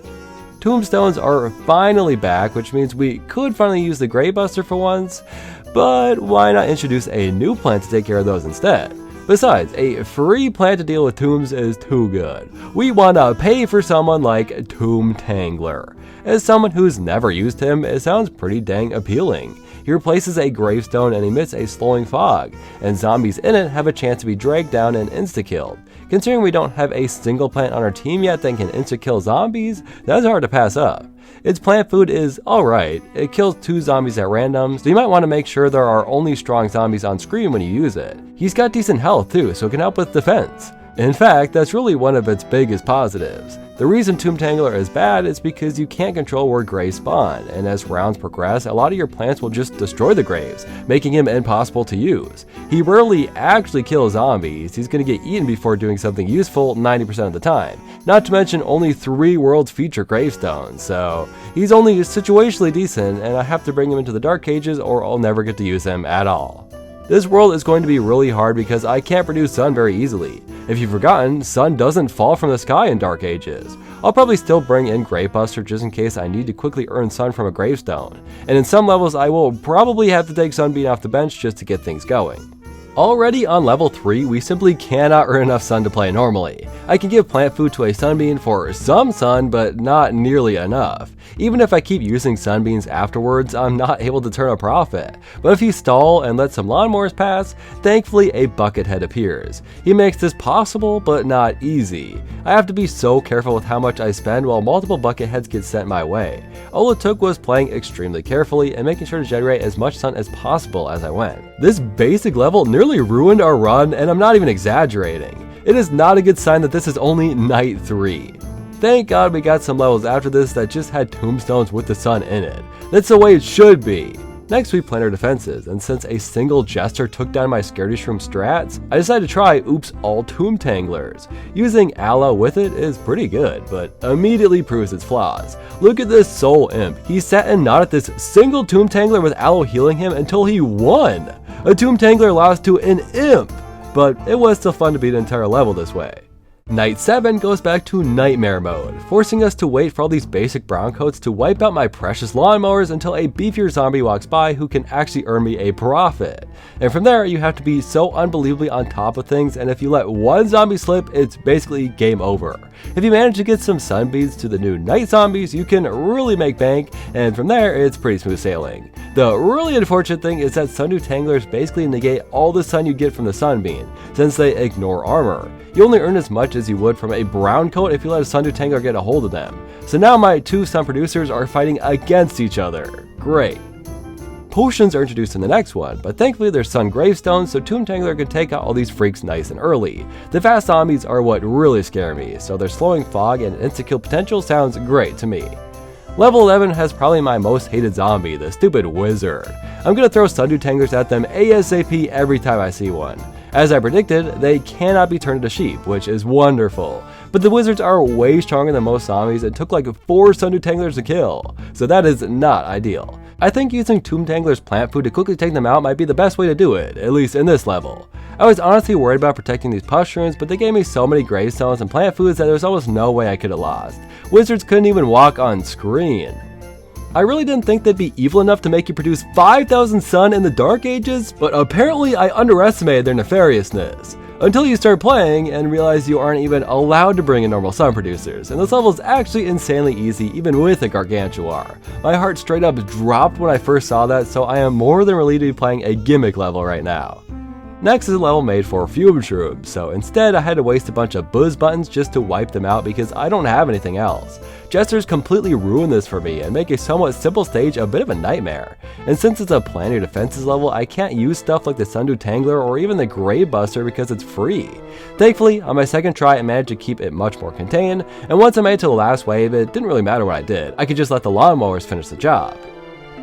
Tombstones are finally back, which means we could finally use the Gravebuster for once, but why not introduce a new plant to take care of those instead? Besides, a free plant to deal with tombs is too good. We wanna pay for someone like Tomb Tangler. As someone who's never used him, it sounds pretty dang appealing. He replaces a gravestone and emits a slowing fog, and zombies in it have a chance to be dragged down and insta-killed. Considering we don't have a single plant on our team yet that can insta-kill zombies, that's hard to pass up. Its plant food is alright, it kills 2 zombies at random, so you might want to make sure there are only strong zombies on screen when you use it. He's got decent health too, so it can help with defense. In fact, that's really one of its biggest positives. The reason Tomb Tangler is bad is because you can't control where graves spawn, and as rounds progress, a lot of your plants will just destroy the graves, making him impossible to use. He rarely actually kills zombies, he's gonna get eaten before doing something useful 90% of the time. Not to mention only 3 worlds feature gravestones, so he's only situationally decent, and I have to bring him into the Dark Ages or I'll never get to use him at all. This world is going to be really hard because I can't produce sun very easily. If you've forgotten, sun doesn't fall from the sky in Dark Ages. I'll probably still bring in Gravebuster just in case I need to quickly earn sun from a gravestone. And in some levels I will probably have to take Sunbean off the bench just to get things going. Already on level 3, we simply cannot earn enough sun to play normally. I can give plant food to a Sunbean for some sun, but not nearly enough. Even if I keep using Sunbeans afterwards, I'm not able to turn a profit. But if you stall and let some lawnmowers pass, thankfully a Buckethead appears. He makes this possible, but not easy. I have to be so careful with how much I spend while multiple Bucketheads get sent my way. All it took was playing extremely carefully and making sure to generate as much sun as possible as I went. This basic level nearly ruined our run, and I'm not even exaggerating. It is not a good sign that this is only night 3. Thank God we got some levels after this that just had tombstones with the sun in it. That's the way it should be. Next we plan our defenses, and since a single jester took down my Scaredy-shroom strats, I decided to try oops all Tomb Tanglers. Using Aloe with it is pretty good, but immediately proves its flaws. Look at this soul imp. He sat and nodded this single Tomb Tangler with Aloe healing him until he won. A Tomb Tangler lost to an imp, but it was still fun to beat an entire level this way. Night 7 goes back to Nightmare mode, forcing us to wait for all these basic brown coats to wipe out my precious lawnmowers until a beefier zombie walks by who can actually earn me a profit. And from there, you have to be so unbelievably on top of things, and if you let one zombie slip, it's basically game over. If you manage to get some sunbeams to the new night zombies, you can really make bank, and from there, it's pretty smooth sailing. The really unfortunate thing is that Sundew Tanglers basically negate all the sun you get from the sunbeam, since they ignore armor. You only earn as much as you would from a brown coat if you let a Sundew Tangler get a hold of them. So now my 2 sun producers are fighting against each other. Great. Potions are introduced in the next one, but thankfully there's sun gravestones so Tomb Tangler can take out all these freaks nice and early. The fast zombies are what really scare me, so their slowing fog and insta-kill potential sounds great to me. Level 11 has probably my most hated zombie, the stupid wizard. I'm gonna throw Sundew Tanglers at them ASAP every time I see one. As I predicted, they cannot be turned into sheep, which is wonderful. But the wizards are way stronger than most zombies and took like 4 Sundew Tanglers to kill, so that is not ideal. I think using Tomb Tangler's plant food to quickly take them out might be the best way to do it, at least in this level. I was honestly worried about protecting these mushrooms, but they gave me so many gravestones and plant foods that there was almost no way I could have lost. Wizards couldn't even walk on screen. I really didn't think they'd be evil enough to make you produce 5,000 sun in the Dark Ages, but apparently I underestimated their nefariousness. Until you start playing and realize you aren't even allowed to bring in normal sun producers, and this level is actually insanely easy even with a Gargantuar. My heart straight up dropped when I first saw that, so I am more than relieved to be playing a gimmick level right now. Next is a level made for Perfume-shroom, so instead I had to waste a bunch of buzz buttons just to wipe them out because I don't have anything else. Jesters completely ruin this for me and make a somewhat simple stage a bit of a nightmare. And since it's a plan your defenses level, I can't use stuff like the Sundew Tangler or even the Grave Buster because it's free. Thankfully, on my second try I managed to keep it much more contained, and once I made it to the last wave it didn't really matter what I did, I could just let the lawnmowers finish the job.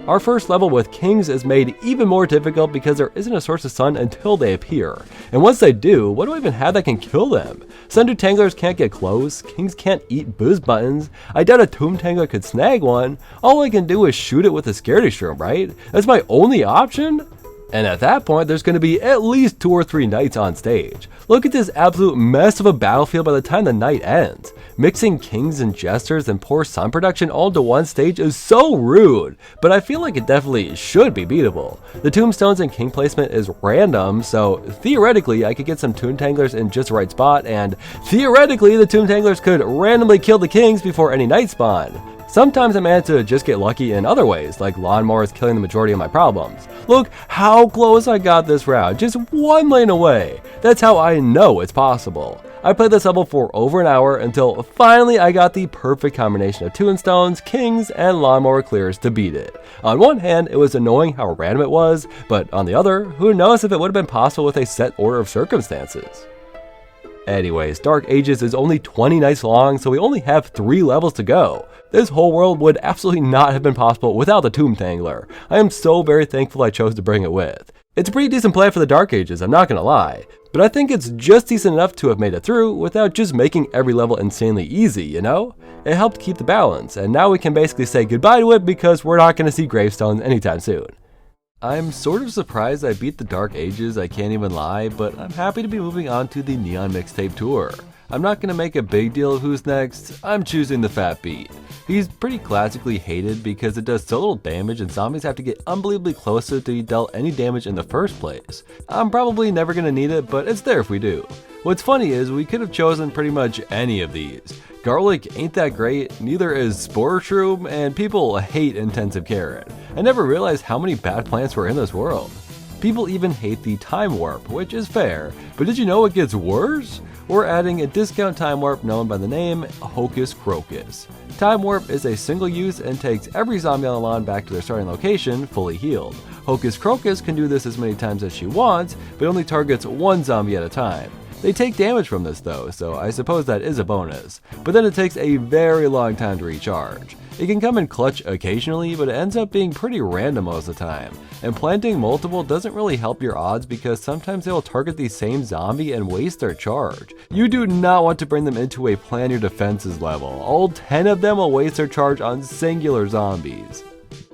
Our first level with kings is made even more difficult because there isn't a source of sun until they appear. And once they do, what do I even have that can kill them? Sundew Tanglers can't get close, kings can't eat booze buttons, I doubt a Tomb Tangler could snag one, all I can do is shoot it with a Scaredy-shroom, right? That's my only option? And at that point, there's going to be at least 2 or 3 knights on stage. Look at this absolute mess of a battlefield by the time the night ends. Mixing kings and jesters and poor sun production all into one stage is so rude, but I feel like it definitely should be beatable. The tombstones and king placement is random, so theoretically I could get some Tomb Tanglers in just the right spot, and theoretically the Tomb Tanglers could randomly kill the kings before any knights spawn. Sometimes I manage to just get lucky in other ways, like lawnmowers killing the majority of my problems. Look how close I got this round, just 1 lane away. That's how I know it's possible. I played this level for over an hour until finally I got the perfect combination of tombstones, kings, and lawnmower clears to beat it. On one hand, it was annoying how random it was, but on the other, who knows if it would have been possible with a set order of circumstances. Anyways, Dark Ages is only 20 nights long, so we only have 3 levels to go. This whole world would absolutely not have been possible without the Tomb Tangler. I am so very thankful I chose to bring it with. It's a pretty decent plan for the Dark Ages, I'm not gonna lie, but I think it's just decent enough to have made it through without just making every level insanely easy, you know? It helped keep the balance, and now we can basically say goodbye to it because we're not gonna see gravestones anytime soon. I'm sort of surprised I beat the Dark Ages, I can't even lie, but I'm happy to be moving on to the Neon Mixtape Tour. I'm not going to make a big deal of who's next, I'm choosing the Fat Beat. He's pretty classically hated because it does so little damage and zombies have to get unbelievably close to it to be dealt any damage in the first place. I'm probably never going to need it, but it's there if we do. What's funny is we could have chosen pretty much any of these. Garlic ain't that great, neither is Spore-shroom, and people hate Intensive Carrot. I never realized how many bad plants were in this world. People even hate the Time Warp, which is fair, but did you know it gets worse? We're adding a discount Time Warp known by the name Hocus Crocus. Time Warp is a single use and takes every zombie on the lawn back to their starting location fully healed. Hocus Crocus can do this as many times as she wants, but only targets 1 zombie at a time. They take damage from this though, so I suppose that is a bonus, but then it takes a very long time to recharge. It can come in clutch occasionally, but it ends up being pretty random most of the time. And planting multiple doesn't really help your odds because sometimes they will target the same zombie and waste their charge. You do not want to bring them into a plan your defenses level. All 10 of them will waste their charge on singular zombies.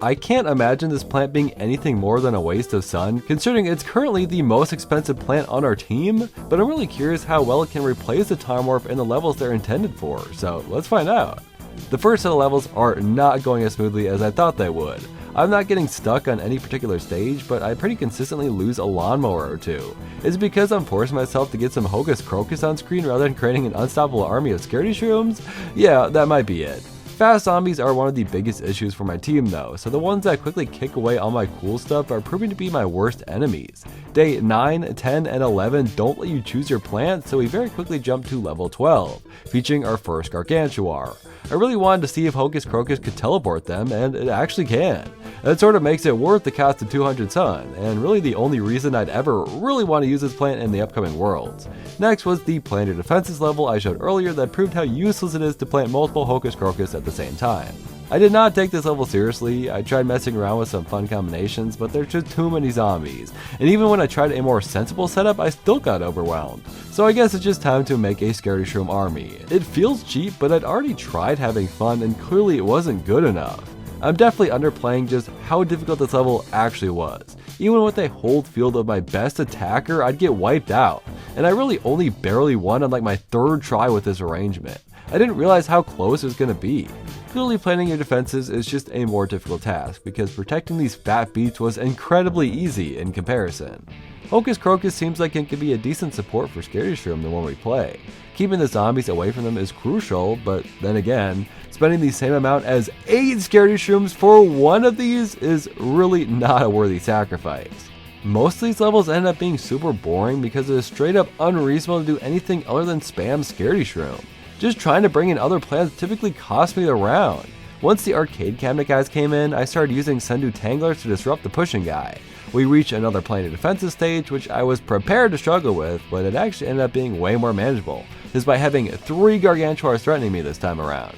I can't imagine this plant being anything more than a waste of sun, considering it's currently the most expensive plant on our team, but I'm really curious how well it can replace the Time Warp in the levels they're intended for, so let's find out. The first set of levels are not going as smoothly as I thought they would. I'm not getting stuck on any particular stage, but I pretty consistently lose a lawnmower or 2. Is it because I'm forcing myself to get some Hocus Crocus on screen rather than creating an unstoppable army of Scaredy-shrooms? Yeah, that might be it. Fast zombies are one of the biggest issues for my team though, so the ones that quickly kick away all my cool stuff are proving to be my worst enemies. Day 9, 10, and 11 don't let you choose your plant, so we very quickly jump to level 12, featuring our first Gargantuar. I really wanted to see if Hocus Crocus could teleport them, and it actually can. That sort of makes it worth the cost of 200 sun, and really the only reason I'd ever really want to use this plant in the upcoming worlds. Next was the Plan Your Defenses level I showed earlier that proved how useless it is to plant multiple Hocus Crocus at the same time. I did not take this level seriously. I tried messing around with some fun combinations, but there's just too many zombies. And even when I tried a more sensible setup, I still got overwhelmed. So I guess it's just time to make a Scaredy-shroom army. It feels cheap, but I'd already tried having fun and clearly it wasn't good enough. I'm definitely underplaying just how difficult this level actually was. Even with a whole field of my best attacker, I'd get wiped out. And I really only barely won on like my third try with this arrangement. I didn't realize how close it was going to be. Clearly planning your defenses is just a more difficult task, because protecting these fat beats was incredibly easy in comparison. Hocus Crocus seems like it could be a decent support for Scaredy-shroom the one we play. Keeping the zombies away from them is crucial, but then again, spending the same amount as 8 Scaredy-shrooms for one of these is really not a worthy sacrifice. Most of these levels end up being super boring because it is straight up unreasonable to do anything other than spam Scaredy-shroom. Just trying to bring in other plans typically cost me the round. Once the arcade cabinet guys came in, I started using Sundew Tangler to disrupt the pushing guy. We reached another planar defensive stage, which I was prepared to struggle with, but it actually ended up being way more manageable, despite having 3 Gargantuars threatening me this time around.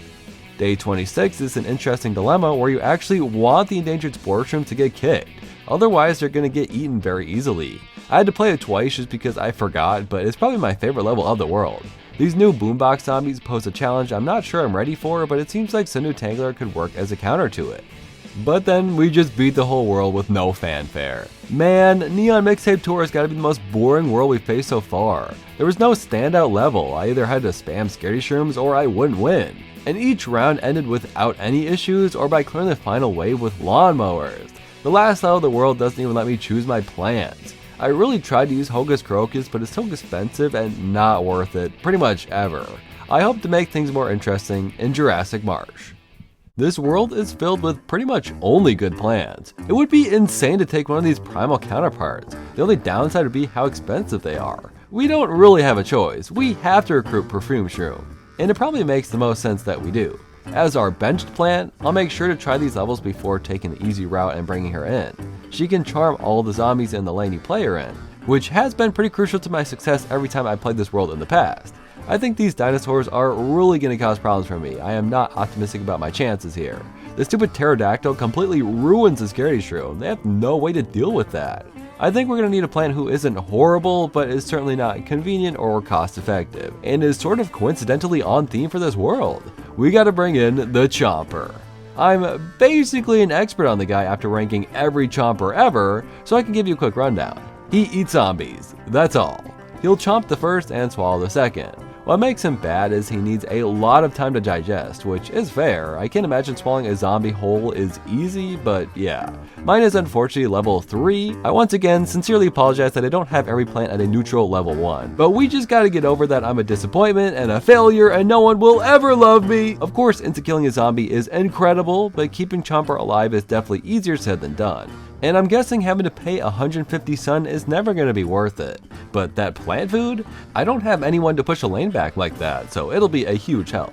Day 26 is an interesting dilemma where you actually want the endangered Spore-shroom to get kicked, otherwise they're going to get eaten very easily. I had to play it twice just because I forgot, but it's probably my favorite level of the world. These new boombox zombies pose a challenge I'm not sure I'm ready for, but it seems like Sundew Tangler could work as a counter to it. But then we just beat the whole world with no fanfare. Man, Neon Mixtape Tour has got to be the most boring world we've faced so far. There was no standout level. I either had to spam Scaredy-shrooms or I wouldn't win. And each round ended without any issues or by clearing the final wave with lawnmowers. The last level of the world doesn't even let me choose my plans. I really tried to use Hocus Crocus, but it's so expensive and not worth it pretty much ever. I hope to make things more interesting in Jurassic Marsh. This world is filled with pretty much only good plans. It would be insane to take one of these primal counterparts. The only downside would be how expensive they are. We don't really have a choice. We have to recruit Perfume-shroom. And it probably makes the most sense that we do. As our benched plant, I'll make sure to try these levels before taking the easy route and bringing her in. She can charm all the zombies in the lane you play her in, which has been pretty crucial to my success every time I played this world in the past. I think these dinosaurs are really going to cause problems for me. I am not optimistic about my chances here. The stupid pterodactyl completely ruins the Scaredy-shroom. They have no way to deal with that. I think we're going to need a plant who isn't horrible, but is certainly not convenient or cost effective, and is sort of coincidentally on theme for this world. We got to bring in the Chomper. I'm basically an expert on the guy after ranking every Chomper ever, so I can give you a quick rundown. He eats zombies, that's all. He'll chomp the first and swallow the second. What makes him bad is he needs a lot of time to digest, which is fair. I can't imagine swallowing a zombie whole is easy, but yeah. Mine is unfortunately level 3. I once again sincerely apologize that I don't have every plant at a neutral level 1. But we just gotta get over that I'm a disappointment and a failure and no one will ever love me. Of course, into killing a zombie is incredible, but keeping Chomper alive is definitely easier said than done. And I'm guessing having to pay 150 sun is never going to be worth it. But that plant food? I don't have anyone to push a lane back like that, so it'll be a huge help.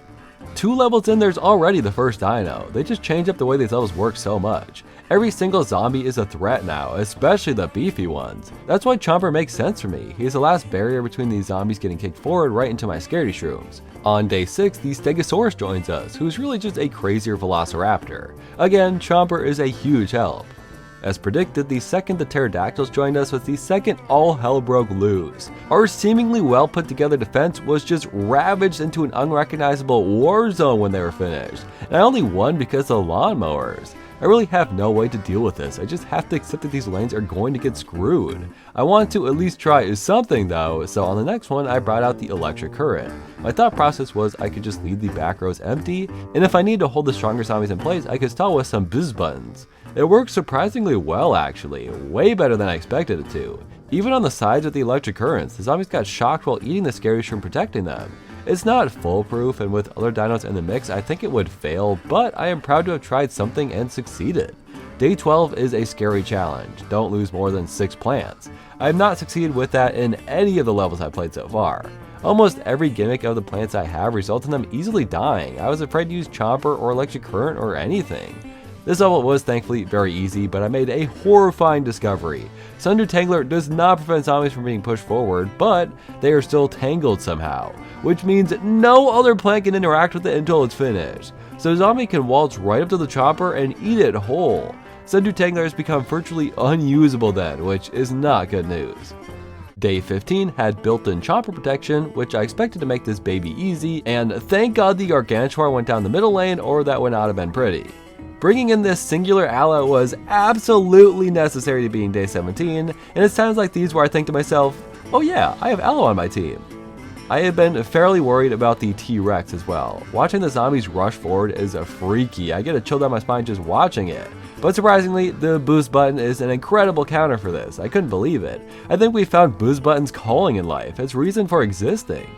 2 levels in, there's already the first dino. They just changed up the way these levels work so much. Every single zombie is a threat now, especially the beefy ones. That's why Chomper makes sense for me. He's the last barrier between these zombies getting kicked forward right into my Scaredy-shrooms. On day 6, the Stegosaurus joins us, who's really just a crazier velociraptor. Again, Chomper is a huge help. As predicted, the second the pterodactyls joined us was the second all hell broke loose. Our seemingly well put together defense was just ravaged into an unrecognizable war zone when they were finished. And I only won because of the lawnmowers. I really have no way to deal with this. I just have to accept that these lanes are going to get screwed. I want to at least try something though, so on the next one I brought out the Electric Currant. My thought process was I could just leave the back rows empty, and if I need to hold the stronger zombies in place, I could stall with some bizz buttons. It worked surprisingly well actually, way better than I expected it to. Even on the sides with the Electric Currants, the zombies got shocked while eating the Scaredy-shroom protecting them. It's not foolproof, and with other dinos in the mix, I think it would fail, but I am proud to have tried something and succeeded. Day 12 is a scary challenge. Don't lose more than 6 plants. I have not succeeded with that in any of the levels I've played so far. Almost every gimmick of the plants I have results in them easily dying. I was afraid to use Chomper or Electric Currant or anything. This level was thankfully very easy, but I made a horrifying discovery. Sundew Tangler does not prevent zombies from being pushed forward, but they are still tangled somehow, which means no other plant can interact with it until it's finished. so a zombie can waltz right up to the chopper and eat it whole. Sundew Tangler has become virtually unusable then, which is not good news. Day 15 had built-in chopper protection, which I expected to make this baby easy, and thank God the Gargantuar went down the middle lane or that would not have been pretty. Bringing in this singular aloe was absolutely necessary to being day 17, and it's times like these where I think to myself, oh yeah, I have aloe on my team. I have been fairly worried about the T-Rex as well. Watching the zombies rush forward is freaky. I get a chill down my spine just watching it. But surprisingly, the boost button is an incredible counter for this. I couldn't believe it. I think we found boost buttons calling in life, its reason for existing.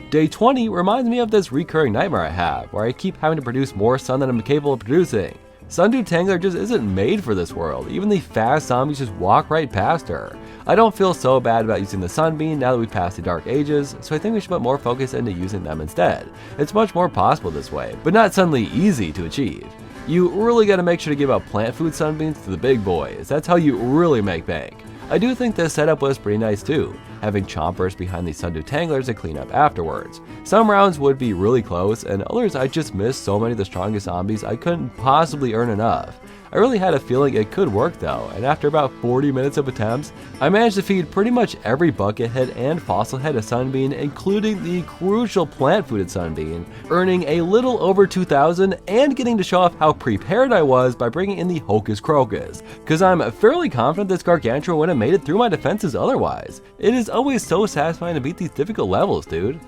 Day 20 reminds me of this recurring nightmare I have, where I keep having to produce more sun than I'm capable of producing. Sundew Tangler just isn't made for this world. Even the fast zombies just walk right past her. I don't feel so bad about using the sunbeam now that we've passed the dark ages, so I think we should put more focus into using them instead. It's much more possible this way, but not suddenly easy to achieve. You really gotta make sure to give out plant food sunbeams to the big boys. That's how you really make bank. I do think this setup was pretty nice too, having chompers behind these Sundew Tanglers to clean up afterwards. Some rounds would be really close, and others I just missed so many of the strongest zombies I couldn't possibly earn enough. I really had a feeling it could work though, and after about 40 minutes of attempts, I managed to feed pretty much every buckethead and fossil head a sunbeam, including the crucial plant fooded sunbeam, earning a little over 2,000 and getting to show off how prepared I was by bringing in the Hocus Crocus, cause I'm fairly confident this Gargantuar wouldn't have made it through my defenses otherwise. It is always so satisfying to beat these difficult levels, dude.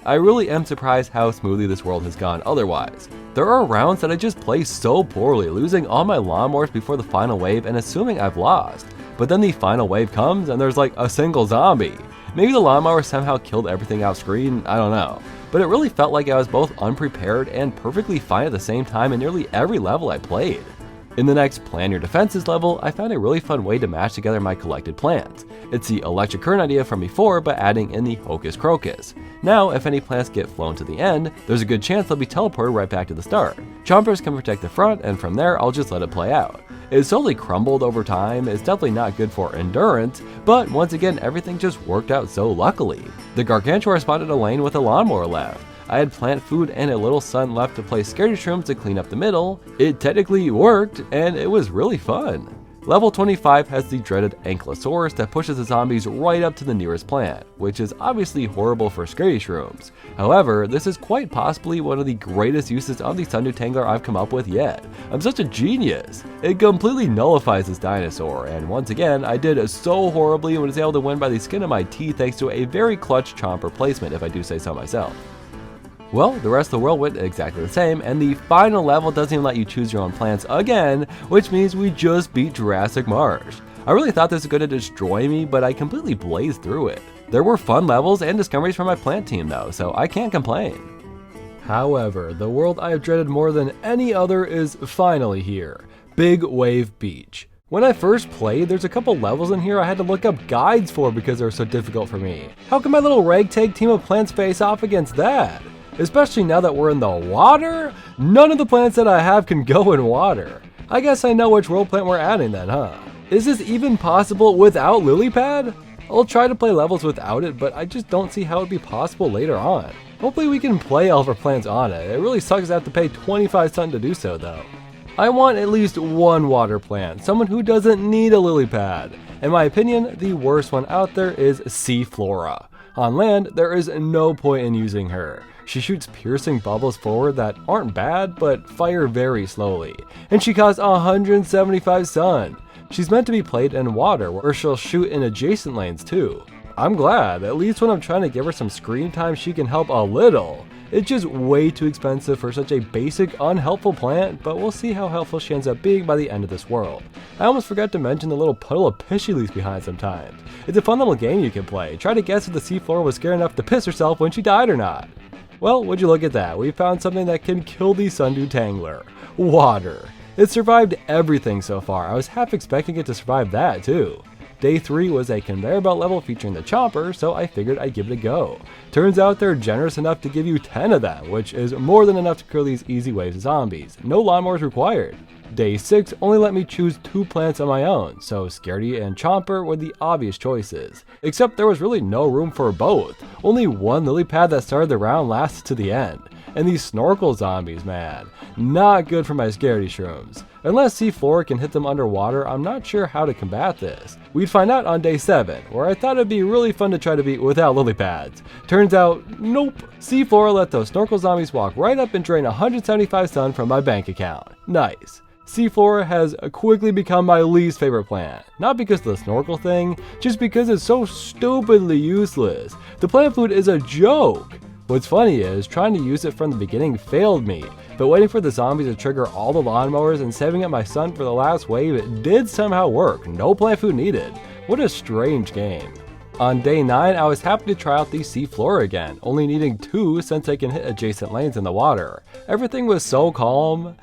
I really am surprised how smoothly this world has gone otherwise. There are rounds that I just play so poorly, losing all my lawnmowers before the final wave and assuming I've lost. But then the final wave comes and there's like a single zombie. Maybe the lawnmower somehow killed everything off screen, I don't know. But it really felt like I was both unprepared and perfectly fine at the same time in nearly every level I played. In the next Plan Your Defenses level, I found a really fun way to mash together my collected plants. It's the Electric Currant idea from before, but adding in the Hocus Crocus. Now, if any plants get flown to the end, there's a good chance they'll be teleported right back to the start. Chompers can protect the front, and from there, I'll just let it play out. It slowly crumbled over time, it's definitely not good for endurance, but once again, everything just worked out so luckily. The Gargantuar spotted a lane with a lawnmower left. I had plant food and a little sun left to play Scaredy-shroom to clean up the middle. It technically worked, and it was really fun. Level 25 has the dreaded Ankylosaurus that pushes the zombies right up to the nearest plant, which is obviously horrible for Scaredy-shrooms. However, this is quite possibly one of the greatest uses of the Sundew Tangler I've come up with yet. I'm such a genius! It completely nullifies this dinosaur, and once again, I did so horribly and was able to win by the skin of my teeth thanks to a very clutch chomper placement, if I do say so myself. Well, the rest of the world went exactly the same, and the final level doesn't even let you choose your own plants again, which means we just beat Jurassic Marsh. I really thought this was going to destroy me, but I completely blazed through it. There were fun levels and discoveries from my plant team though, so I can't complain. However, the world I have dreaded more than any other is finally here. Big Wave Beach. When I first played, there's a couple levels in here I had to look up guides for because they were so difficult for me. How can my little ragtag team of plants face off against that? Especially now that we're in the water? None of the plants that I have can go in water. I guess I know which world plant we're adding then, huh? Is this even possible without lily pad? I'll try to play levels without it, but I just don't see how it'd be possible later on. Hopefully we can play all of our plants on it. It really sucks to have to pay 25 cents to do so though. I want at least one water plant, someone who doesn't need a lily pad. In my opinion, the worst one out there is Sea Flora. On land, there is no point in using her. She shoots piercing bubbles forward that aren't bad, but fire very slowly. And she costs 175 sun. She's meant to be played in water, where she'll shoot in adjacent lanes too. I'm glad, at least when I'm trying to give her some screen time, she can help a little. It's just way too expensive for such a basic, unhelpful plant, but we'll see how helpful she ends up being by the end of this world. I almost forgot to mention the little puddle of piss she leaves behind sometimes. It's a fun little game you can play. Try to guess if the Sea Flora was scared enough to piss herself when she died or not. Well, would you look at that, we found something that can kill the Sundew Tangler. Water. It survived everything so far. I was half expecting it to survive that too. Day 3 was a conveyor belt level featuring the chopper, so I figured I'd give it a go. Turns out they're generous enough to give you 10 of them, which is more than enough to kill these easy waves of zombies. No lawnmowers required. Day 6 only let me choose 2 plants on my own, so Scaredy and Chomper were the obvious choices. Except there was really no room for both. Only one lily pad that started the round lasted to the end. And these snorkel zombies, man, not good for my Scaredy-shrooms. Unless C4 can hit them underwater, I'm not sure how to combat this. We'd find out on day 7, where I thought it'd be really fun to try to beat without lily pads. Turns out, nope. C4 let those snorkel zombies walk right up and drain 175 sun from my bank account. Nice. C4 has quickly become my least favorite plant. Not because of the snorkel thing, just because it's so stupidly useless. The plant food is a joke. What's funny is, trying to use it from the beginning failed me, but waiting for the zombies to trigger all the lawnmowers and saving up my sun for the last wave, it did somehow work. No plant food needed. What a strange game. On day 9, I was happy to try out the seafloor again, only needing 2 since I can hit adjacent lanes in the water. Everything was so calm,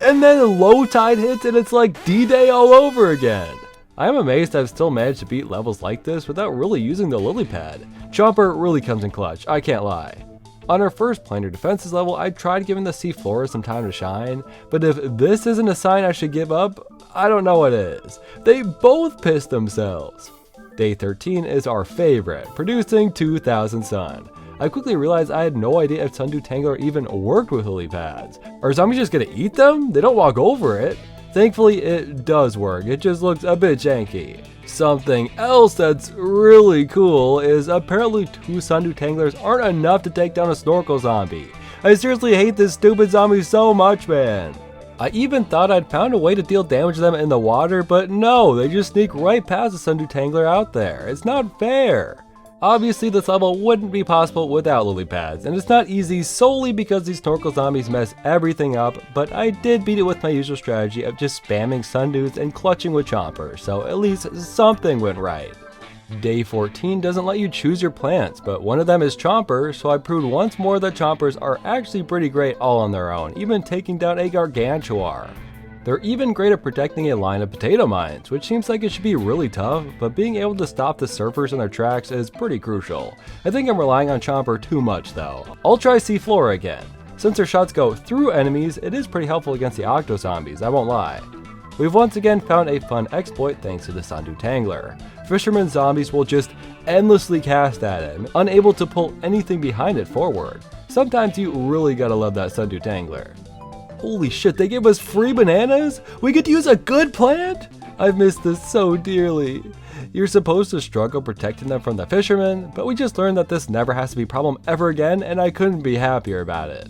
and then low tide hits and it's like D-Day all over again. I am amazed I've still managed to beat levels like this without really using the lily pad. Chomper really comes in clutch, I can't lie. On our first planar defenses level, I tried giving the seafloor some time to shine, but if this isn't a sign I should give up, I don't know what is. They both pissed themselves. Day 13 is our favorite, producing 2,000 sun. I quickly realized I had no idea if Sundew Tangler even worked with lily pads. Are zombies just gonna eat them? They don't walk over it. Thankfully, it does work, it just looks a bit janky. Something else that's really cool is apparently 2 Sundew Tanglers aren't enough to take down a snorkel zombie. I seriously hate this stupid zombie so much, man. I even thought I'd found a way to deal damage to them in the water, but no, they just sneak right past the Sundew Tangler out there. It's not fair. Obviously, this level wouldn't be possible without lily pads, and it's not easy solely because these snorkel zombies mess everything up, but I did beat it with my usual strategy of just spamming sundews and clutching with chompers, so at least something went right. Day 14 doesn't let you choose your plants, but one of them is chomper, so I proved once more that chompers are actually pretty great all on their own, even taking down a gargantuar. They're even great at protecting a line of potato mines, which seems like it should be really tough, but being able to stop the surfers in their tracks is pretty crucial. I think I'm relying on chomper too much though. I'll try seafloor again. Since their shots go through enemies, it is pretty helpful against the octo zombies, I won't lie. We've once again found a fun exploit thanks to the Sundew Tangler. Fisherman zombies will just endlessly cast at him, unable to pull anything behind it forward. Sometimes you really gotta love that Sundew Tangler. Holy shit, they gave us free bananas? We get to use a good plant? I've missed this so dearly. You're supposed to struggle protecting them from the fishermen, but we just learned that this never has to be a problem ever again, and I couldn't be happier about it.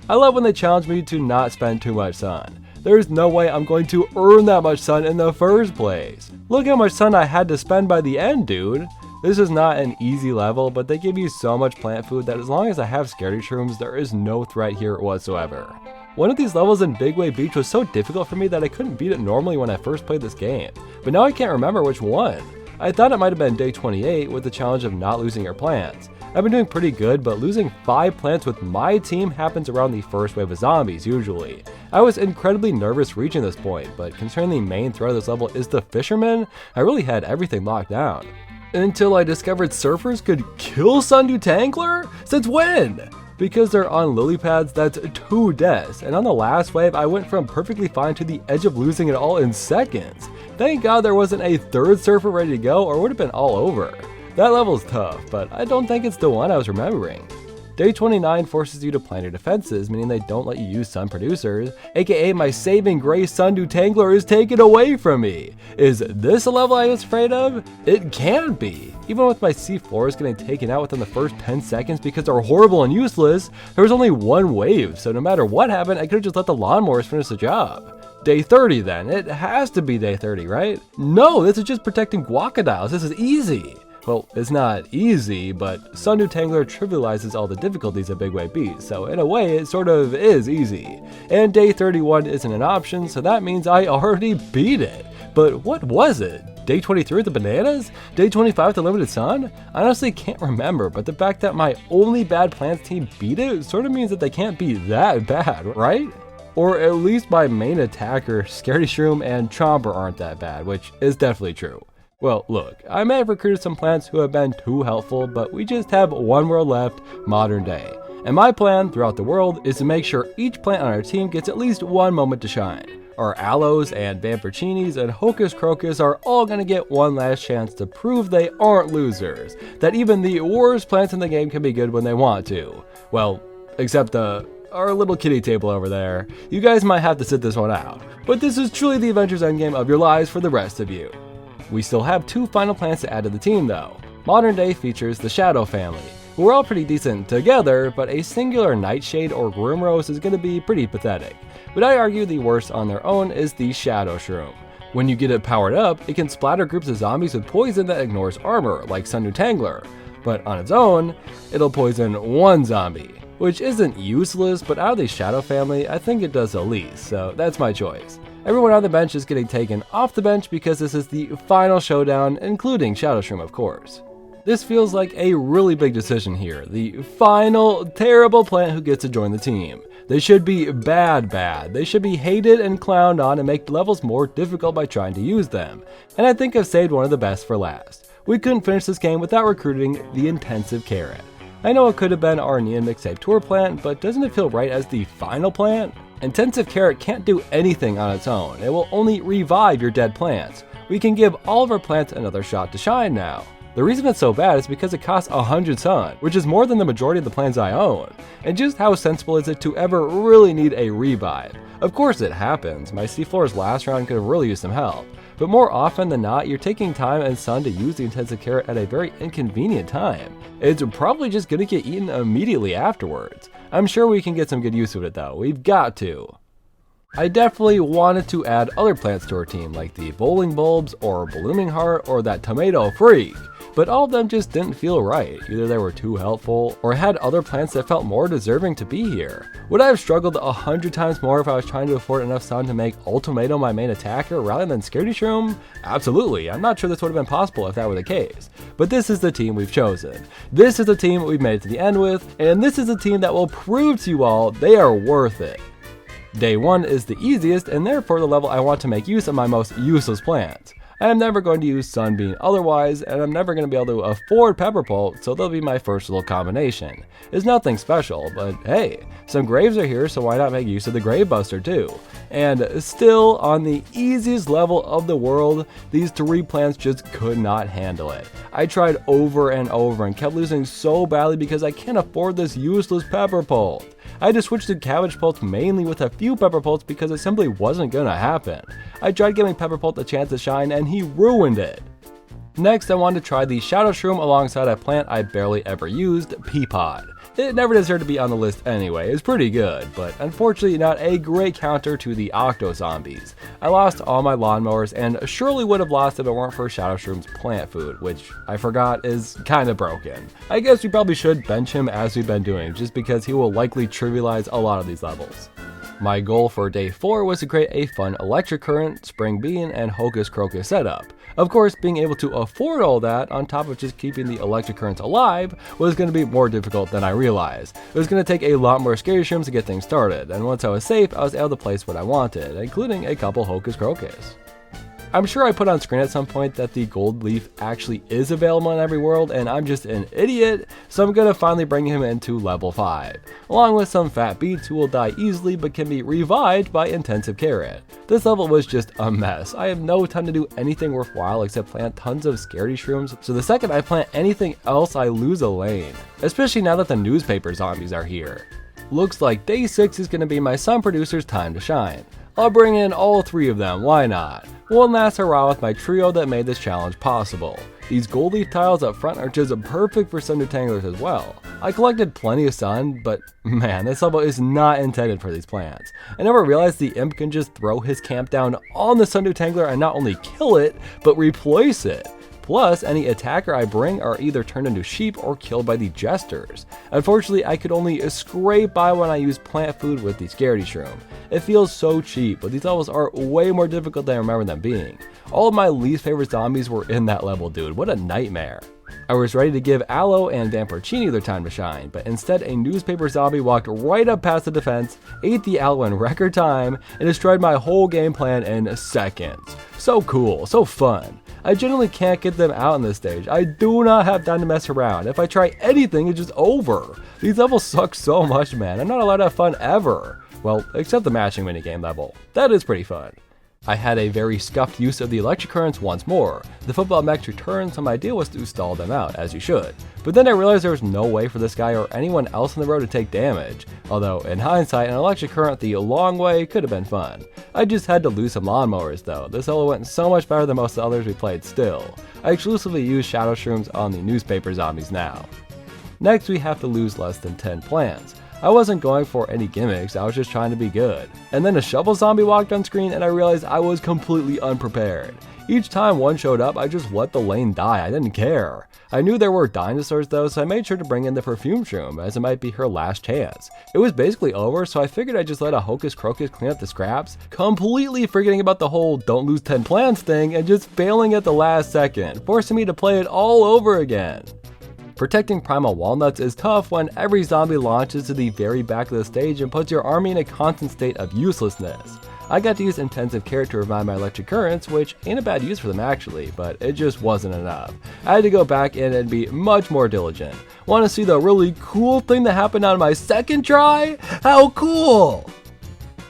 I love when they challenge me to not spend too much sun. There's no way I'm going to earn that much sun in the first place. Look how much sun I had to spend by the end, dude. This is not an easy level, but they give you so much plant food that as long as I have Scaredy-shrooms, there is no threat here whatsoever. One of these levels in Big Wave Beach was so difficult for me that I couldn't beat it normally when I first played this game, but now I can't remember which one. I thought it might have been day 28 with the challenge of not losing your plants. I've been doing pretty good, but losing 5 plants with my team happens around the first wave of zombies usually. I was incredibly nervous reaching this point, but considering the main threat of this level is the fishermen, I really had everything locked down. Until I discovered surfers could kill Sundew Tangler? Since when? Because they're on lily pads, that's 2 deaths, and on the last wave I went from perfectly fine to the edge of losing it all in seconds. Thank God there wasn't a 3rd surfer ready to go or it would have been all over. That level's tough, but I don't think it's the one I was remembering. Day 29 forces you to plan your defenses, meaning they don't let you use sun producers, aka my saving grace Sundew Tangler is taken away from me. Is this a level I was afraid of? It can't be. Even with my C4s getting taken out within the first 10 seconds because they're horrible and useless, there was only 1 wave, so no matter what happened, I could've just let the lawnmowers finish the job. Day 30 then, it has to be day 30, right? No, this is just protecting guacodiles, this is easy. Well, it's not easy, but Sundew Tangler trivializes all the difficulties of Big Wave Beach, so in a way it sort of is easy. And day 31 isn't an option, so that means I already beat it. But what was it? Day 23 with the bananas? Day 25 with the limited sun? I honestly can't remember, but the fact that my only bad plants team beat it sort of means that they can't be that bad, right? Or at least my main attacker, Scaredy-shroom and Chomper aren't that bad, which is definitely true. Well, look, I may have recruited some plants who have been too helpful, but we just have one world left, modern day. And my plan throughout the world is to make sure each plant on our team gets at least one moment to shine. Our aloes and Vamporcinis and Hocus Crocus are all gonna get one last chance to prove they aren't losers, that even the worst plants in the game can be good when they want to. Well, except the our little kitty table over there. You guys might have to sit this one out. But this is truly the Adventures endgame of your lives for the rest of you. We still have 2 final plants to add to the team though. Modern day features the Shadow family. We're all pretty decent together, but a singular Nightshade or Groomrose is going to be pretty pathetic. But I argue the worst on their own is the Shadow-shroom. When you get it powered up, it can splatter groups of zombies with poison that ignores armor, like Sundew Tangler. But on its own, it'll poison one zombie, which isn't useless, but out of the Shadow family, I think it does the least, so that's my choice. Everyone on the bench is getting taken off the bench because this is the final showdown, including Shadow-shroom of course. This feels like a really big decision here, the final terrible plant who gets to join the team. They should be bad. They should be hated and clowned on and make levels more difficult by trying to use them. And I think I've saved one of the best for last. We couldn't finish this game without recruiting the Intensive Carrot. I know it could have been our Neon Mixtape Tour plant, but doesn't it feel right as the final plant? Intensive Carrot can't do anything on its own. It will only revive your dead plants. We can give all of our plants another shot to shine now. The reason it's so bad is because it costs 100 sun, which is more than the majority of the plants I own. And just how sensible is it to ever really need a revive? Of course it happens, my Seafloor's last round could have really used some help. But more often than not, you're taking time and sun to use the Intensive Carrot at a very inconvenient time. It's probably just gonna get eaten immediately afterwards. I'm sure we can get some good use of it though, we've got to. I definitely wanted to add other plants to our team, like the Bowling Bulbs, or Blooming Heart, or that Tomato Freak. But all of them just didn't feel right. Either they were too helpful, or had other plants that felt more deserving to be here. Would I have struggled 100 times more if I was trying to afford enough sun to make Ultimato my main attacker rather than Scaredy-shroom? Absolutely, I'm not sure this would have been possible if that were the case. But this is the team we've chosen. This is the team we've made it to the end with, and this is a team that will prove to you all they are worth it. Day 1 is the easiest, and therefore the level I want to make use of my most useless plants. I am never going to use Sunbeam otherwise, and I'm never going to be able to afford Pepper Pulp, so they'll be my first little combination. It's nothing special, but hey, some graves are here, so why not make use of the Grave Buster too? And still, on the easiest level of the world, these 3 plants just could not handle it. I tried over and over and kept losing so badly because I can't afford this useless Pepper Pulp. I had to switch to Cabbage Pulse mainly with a few Pepper Pulps because it simply wasn't gonna happen. I tried giving Pepper Pulp a chance to shine and he ruined it. Next, I wanted to try the Shadow-shroom alongside a plant I barely ever used, Peapod. It never deserved to be on the list anyway, it's pretty good, but unfortunately not a great counter to the Octo Zombies. I lost all my lawnmowers and surely would have lost if it weren't for Shadow-shroom's plant food, which I forgot is kinda broken. I guess we probably should bench him as we've been doing, just because he will likely trivialize a lot of these levels. My goal for day 4 was to create a fun Electric Currant, Spring Bean, and Hocus Crocus setup. Of course, being able to afford all that, on top of just keeping the Electric Currants alive, was going to be more difficult than I realized. It was going to take a lot more Scaredy-shrooms to get things started, and once I was safe, I was able to place what I wanted, including a couple Hocus Crocus. I'm sure I put on screen at some point that the gold leaf actually is available in every world and I'm just an idiot, so I'm gonna finally bring him into level 5, along with some fat beets who will die easily but can be revived by Intensive Carrot. This level was just a mess. I have no time to do anything worthwhile except plant tons of Scaredy-shrooms, so the second I plant anything else I lose a lane, especially now that the newspaper zombies are here. Looks like day 6 is gonna be my sun producer's time to shine. I'll bring in all 3 of them, why not? One last hurrah with my trio that made this challenge possible. These gold leaf tiles up front are just perfect for Sundew Tanglers as well. I collected plenty of sun, but man, this level is not intended for these plants. I never realized the imp can just throw his camp down on the Sundew Tangler and not only kill it, but replace it. Plus, any attacker I bring are either turned into sheep or killed by the jesters. Unfortunately, I could only scrape by when I use plant food with the Scaredy-shroom. It feels so cheap, but these levels are way more difficult than I remember them being. All of my least favorite zombies were in that level, dude. What a nightmare. I was ready to give Aloe and Vamporcini their time to shine, but instead a newspaper zombie walked right up past the defense, ate the Aloe in record time, and destroyed my whole game plan in seconds. So cool, so fun. I generally can't get them out in this stage. I do not have time to mess around. If I try anything, it's just over. These levels suck so much, man. I'm not allowed to have fun ever. Well, except the matching minigame level. That is pretty fun. I had a very scuffed use of the electric currents once more. The football mechs returned, so my idea was to stall them out, as you should. But then I realized there was no way for this guy or anyone else on the road to take damage. Although, in hindsight, an electric current the long way could have been fun. I just had to lose some lawnmowers though. This level went so much better than most of the others we played still. I exclusively use shadow shrooms on the newspaper zombies now. Next, we have to lose less than 10 plants. I wasn't going for any gimmicks, I was just trying to be good. And then a shovel zombie walked on screen and I realized I was completely unprepared. Each time one showed up, I just let the lane die, I didn't care. I knew there were dinosaurs though, so I made sure to bring in the Perfume-shroom, as it might be her last chance. It was basically over, so I figured I'd just let a Hocus Crocus clean up the scraps, completely forgetting about the whole don't lose 10 plants thing and just failing at the last second, forcing me to play it all over again. Protecting primal walnuts is tough when every zombie launches to the very back of the stage and puts your army in a constant state of uselessness. I got to use intensive carrot to revive my electric currents, which ain't a bad use for them actually, but it just wasn't enough. I had to go back in and be much more diligent. Want to see the really cool thing that happened on my second try? How cool!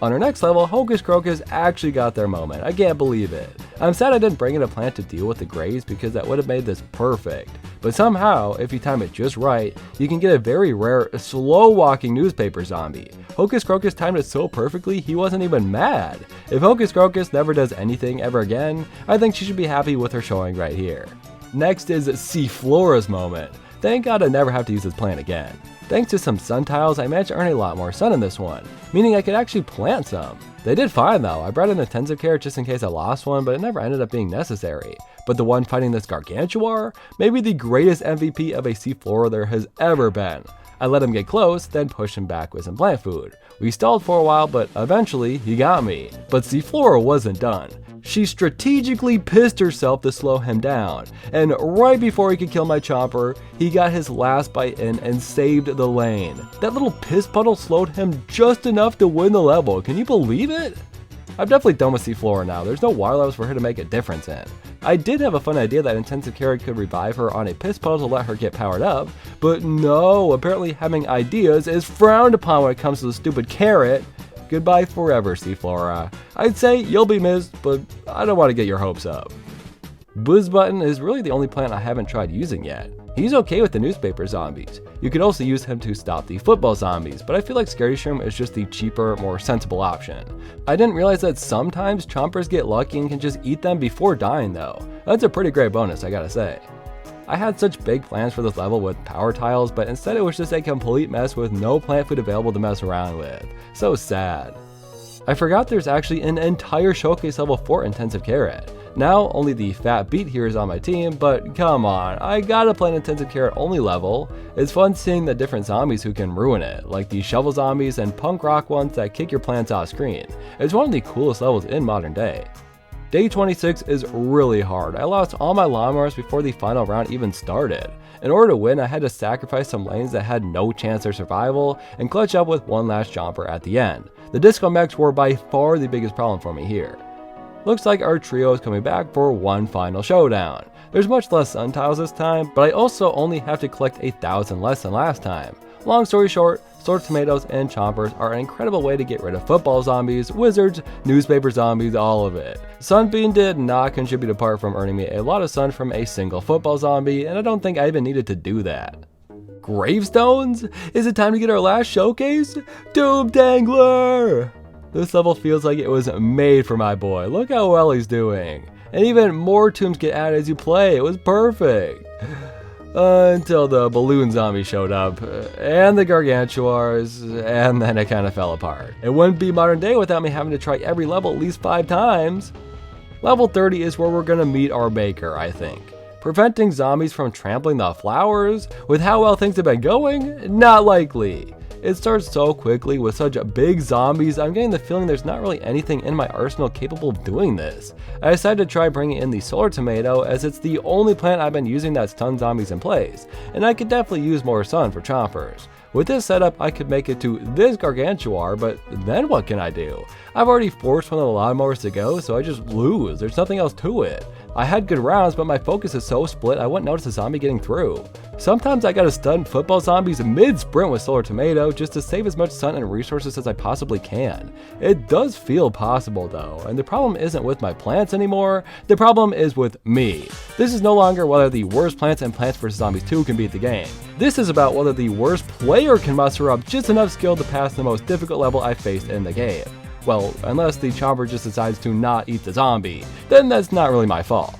On our next level, Hocus Crocus actually got their moment. I can't believe it. I'm sad I didn't bring in a plant to deal with the grays because that would have made this perfect. But somehow, if you time it just right, you can get a very rare, slow-walking newspaper zombie. Hocus Crocus timed it so perfectly, he wasn't even mad. If Hocus Crocus never does anything ever again, I think she should be happy with her showing right here. Next is Seaflora's moment. Thank God I never have to use this plant again. Thanks to some sun tiles, I managed to earn a lot more sun in this one, meaning I could actually plant some. They did fine though. I brought an intensive carrot just in case I lost one, but it never ended up being necessary. But the one fighting this gargantuar, maybe the greatest MVP of a Seaflora there has ever been. I let him get close, then pushed him back with some plant food. We stalled for a while, but eventually he got me. But Seaflora wasn't done. She strategically pissed herself to slow him down, and right before he could kill my chomper, he got his last bite in and saved the lane. That little piss puddle slowed him just enough to win the level, can you believe it? I'm definitely done with Seaflora now, there's no water levels for her to make a difference in. I did have a fun idea that intensive carrot could revive her on a piss puddle to let her get powered up, but no, apparently having ideas is frowned upon when it comes to the stupid carrot. Goodbye forever, Seaflora. I'd say you'll be missed, but I don't want to get your hopes up. Buzz Button is really the only plant I haven't tried using yet. He's okay with the newspaper zombies. You could also use him to stop the football zombies, but I feel like Scaredy-shroom is just the cheaper, more sensible option. I didn't realize that sometimes chompers get lucky and can just eat them before dying though. That's a pretty great bonus, I gotta say. I had such big plans for this level with power tiles, but instead it was just a complete mess with no plant food available to mess around with. So sad. I forgot there's actually an entire showcase level for intensive carrot. Now only the fat beat here is on my team, but come on, I gotta play an intensive carrot only level. It's fun seeing the different zombies who can ruin it, like the shovel zombies and punk rock ones that kick your plants off screen. It's one of the coolest levels in modern day. Day 26 is really hard. I lost all my lawnmowers before the final round even started. In order to win, I had to sacrifice some lanes that had no chance of survival and clutch up with one last jumper at the end. The disco mechs were by far the biggest problem for me here. Looks like our trio is coming back for one final showdown. There's much less sun tiles this time, but I also only have to collect 1,000 less than last time. Long story short, sword tomatoes and chompers are an incredible way to get rid of football zombies, wizards, newspaper zombies, all of it. Sunbeam did not contribute apart from earning me a lot of sun from a single football zombie, and I don't think I even needed to do that. Gravestones? Is it time to get our last showcase? Sundew Tangler! This level feels like it was made for my boy. Look how well he's doing. And even more tombs get added as you play. It was perfect. Until the balloon zombie showed up, and the gargantuars, and then it kind of fell apart. It wouldn't be modern day without me having to try every level at least 5 times. Level 30 is where we're gonna meet our maker, I think. Preventing zombies from trampling the flowers? With how well things have been going? Not likely. It starts so quickly with such big zombies, I'm getting the feeling there's not really anything in my arsenal capable of doing this. I decided to try bringing in the solar tomato as it's the only plant I've been using that stuns zombies in place, and I could definitely use more sun for chompers. With this setup, I could make it to this gargantuar, but then what can I do? I've already forced one of the lawnmowers to go, so I just lose. There's nothing else to it. I had good rounds, but my focus is so split I wouldn't notice a zombie getting through. Sometimes I gotta stun football zombies mid-sprint with Solar Tomato just to save as much stun and resources as I possibly can. It does feel possible though, and the problem isn't with my plants anymore, the problem is with me. This is no longer whether the worst plants in Plants vs. Zombies 2 can beat the game. This is about whether the worst player can muster up just enough skill to pass the most difficult level I faced in the game. Well, unless the chomper just decides to not eat the zombie, then that's not really my fault.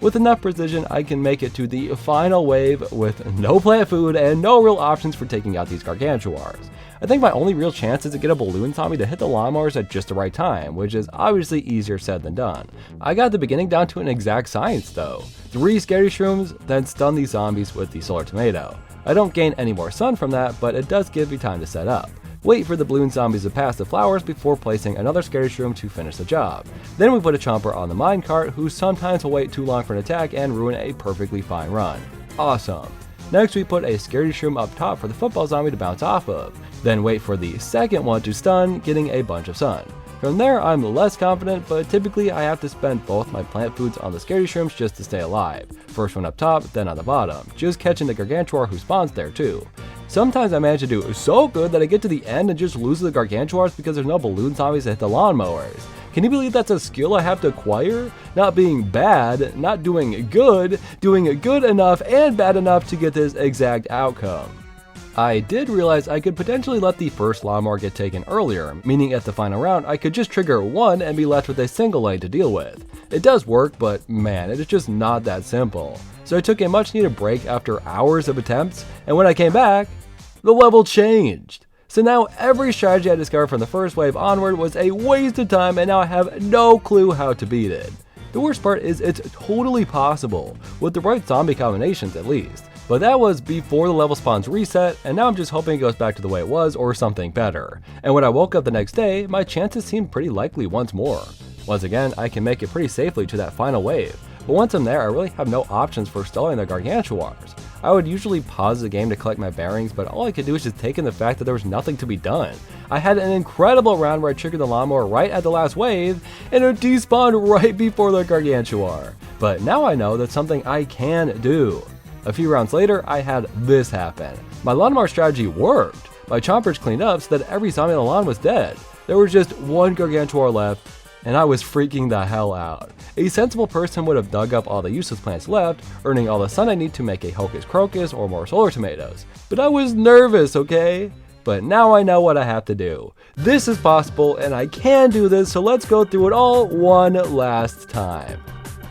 With enough precision, I can make it to the final wave with no plant food and no real options for taking out these gargantuars. I think my only real chance is to get a balloon zombie to hit the lawnmowers at just the right time, which is obviously easier said than done. I got the beginning down to an exact science though. 3 Scaredy-shrooms, then stun these zombies with the Solar Tomato. I don't gain any more sun from that, but it does give me time to set up. Wait for the balloon zombies to pass the flowers before placing another Scaredy-shroom to finish the job. Then we put a chomper on the minecart, who sometimes will wait too long for an attack and ruin a perfectly fine run. Awesome. Next we put a Scaredy-shroom up top for the football zombie to bounce off of. Then wait for the second one to stun, getting a bunch of sun. From there I'm less confident, but typically I have to spend both my plant foods on the Scaredy-shrooms just to stay alive. First one up top, then on the bottom, just catching the gargantuar who spawns there too. Sometimes I manage to do so good that I get to the end and just lose the gargantuars because there's no balloon zombies to hit the lawnmowers. Can you believe that's a skill I have to acquire? Not being bad, not doing good enough and bad enough to get this exact outcome. I did realize I could potentially let the first lawnmower get taken earlier, meaning at the final round I could just trigger one and be left with a single lane to deal with. It does work, but man, it is just not that simple. So I took a much needed break after hours of attempts, and when I came back, the level changed. So now every strategy I discovered from the first wave onward was a waste of time, and now I have no clue how to beat it. The worst part is it's totally possible, with the right zombie combinations at least. But that was before the level spawns reset, and now I'm just hoping it goes back to the way it was or something better. And when I woke up the next day, my chances seemed pretty likely once more. Once again, I can make it pretty safely to that final wave, but once I'm there I really have no options for stalling the gargantuars. I would usually pause the game to collect my bearings, but all I could do was just take in the fact that there was nothing to be done. I had an incredible round where I triggered the lawnmower right at the last wave, and it despawned right before the gargantuar. But now I know that's something I can do. A few rounds later, I had this happen. My lawnmower strategy worked. My chompers cleaned up so that every zombie on the lawn was dead. There was just one gargantuar left, and I was freaking the hell out. A sensible person would have dug up all the useless plants left, earning all the sun I need to make a Hocus Crocus or more solar tomatoes. But I was nervous, okay? But now I know what I have to do. This is possible, and I can do this, so let's go through it all one last time.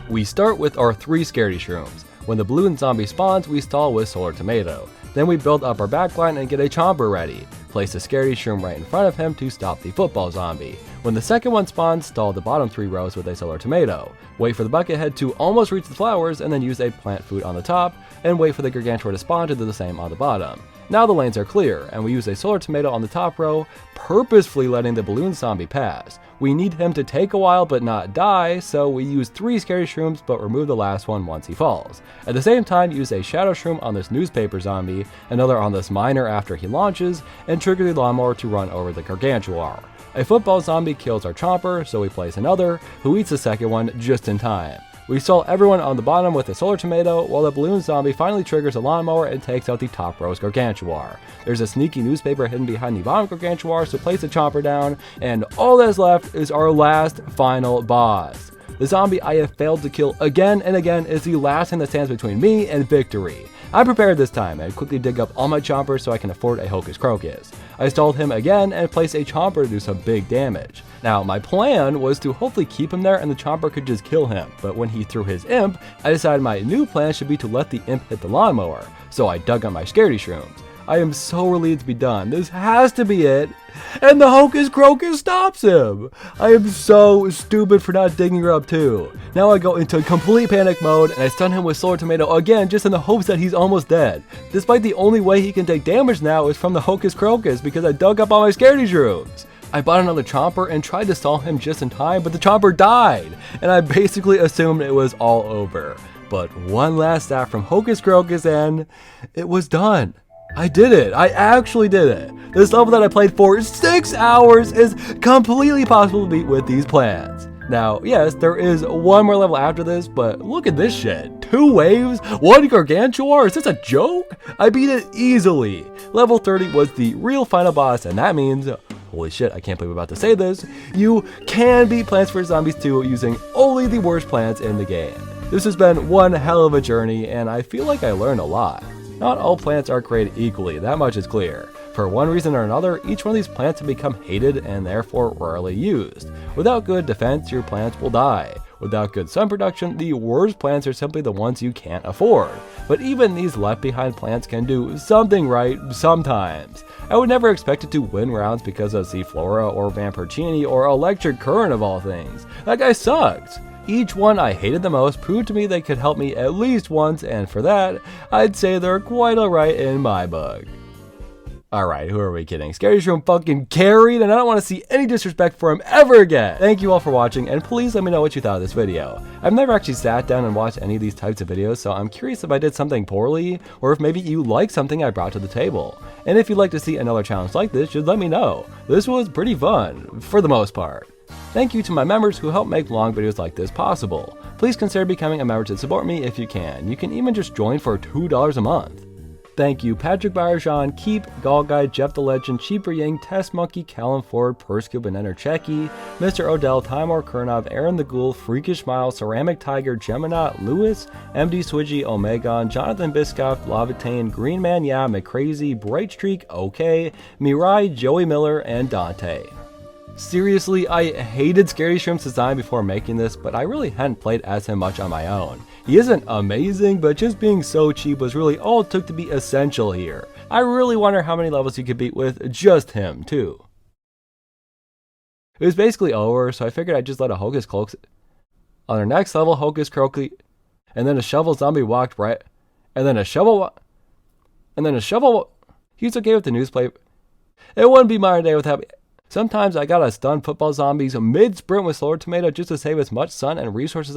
We start with our 3 Scaredy-shrooms. When the balloon zombie spawns, we stall with Solar Tomato. Then we build up our backline and get a chomper ready. Place a Scaredy-shroom right in front of him to stop the football zombie. When the second one spawns, stall the bottom 3 rows with a Solar Tomato. Wait for the bucket head to almost reach the flowers and then use a plant food on the top, and wait for the gargantuar to spawn to do the same on the bottom. Now the lanes are clear, and we use a Solar Tomato on the top row, purposefully letting the balloon zombie pass. We need him to take a while but not die, so we use 3 Scaredy-shrooms but remove the last one once he falls. At the same time, use a Shadow Shroom on this newspaper zombie, another on this miner after he launches, and trigger the lawnmower to run over the gargantuar. A football zombie kills our chomper, so we place another, who eats the second one just in time. We stall everyone on the bottom with a Solar Tomato, while the balloon zombie finally triggers a lawnmower and takes out the top row's gargantuar. There's a sneaky newspaper hidden behind the bottom gargantuar, so place the chomper down, and all that's left is our last final boss. The zombie I have failed to kill again and again is the last thing that stands between me and victory. I'm prepared this time and quickly dig up all my chompers so I can afford a Hocus Crocus. I stalled him again and placed a chomper to do some big damage. Now my plan was to hopefully keep him there and the chomper could just kill him, but when he threw his imp, I decided my new plan should be to let the imp hit the lawnmower, so I dug up my Scaredy-shrooms. I am so relieved to be done. This has to be it. And the Hocus Crocus stops him. I am so stupid for not digging her up too. Now I go into complete panic mode and I stun him with Solar Tomato again just in the hopes that he's almost dead. Despite the only way he can take damage now is from the Hocus Crocus because I dug up all my Scaredy-shrooms. I bought another chomper and tried to stall him just in time, but the chomper died. And I basically assumed it was all over. But one last stab from Hocus Crocus and it was done. I did it. I actually did it. This level that I played for 6 hours is completely possible to beat with these plans. Now, yes, there is one more level after this, but look at this shit. 2 waves? 1 gargantuar? Is this a joke? I beat it easily. Level 30 was the real final boss, and that means, holy shit, I can't believe I'm about to say this, you can beat Plants vs. Zombies 2 using only the worst plants in the game. This has been one hell of a journey, and I feel like I learned a lot. Not all plants are created equally, that much is clear. For one reason or another, each one of these plants have become hated and therefore rarely used. Without good defense, your plants will die. Without good sun production, the worst plants are simply the ones you can't afford. But even these left behind plants can do something right sometimes. I would never expect it to win rounds because of Seaflora or Vamporcini or Electric Currant of all things. That guy sucked. Each one I hated the most proved to me they could help me at least once, and for that, I'd say they're quite alright in my book. Alright, who are we kidding? Scaredy-shroom fucking carried, and I don't want to see any disrespect for him ever again. Thank you all for watching, and please let me know what you thought of this video. I've never actually sat down and watched any of these types of videos, so I'm curious if I did something poorly, or if maybe you like something I brought to the table. And if you'd like to see another challenge like this, just let me know. This was pretty fun, for the most part. Thank you to my members who help make long videos like this possible. Please consider becoming a member to support me if you can. You can even just join for $2 a month. Thank you Patrick Barjan, Keep, Gall Guy, Jeff the Legend, Cheaper Yang, Test Monkey, Callum Ford, Perscube and Enter Checky, Mr. Odell, Timor Kernov, Aaron the Ghoul, Freakish Smile, Ceramic Tiger, Gemini, Lewis, MD Swidgy, Omegon, Jonathan Biscoff, Lavitane, Green Man, Yeah, McCrazy, Bright Streak, OK, Mirai, Joey Miller, and Dante. Seriously, I hated Scaredy-shroom's design before making this, but I really hadn't played as him much on my own. He isn't amazing, but just being so cheap was really all it took to be essential here. I really wonder how many levels you could beat with just him, too. It was basically over, so I figured I'd just let a Hocus Cloak. On our next level, Hocus Crokey, and then a shovel zombie walked right, and then a shovel, he's okay with the newspaper. It wouldn't be modern day without. Sometimes I gotta stun football zombies mid-sprint with Slower Tomato just to save as much sun and resources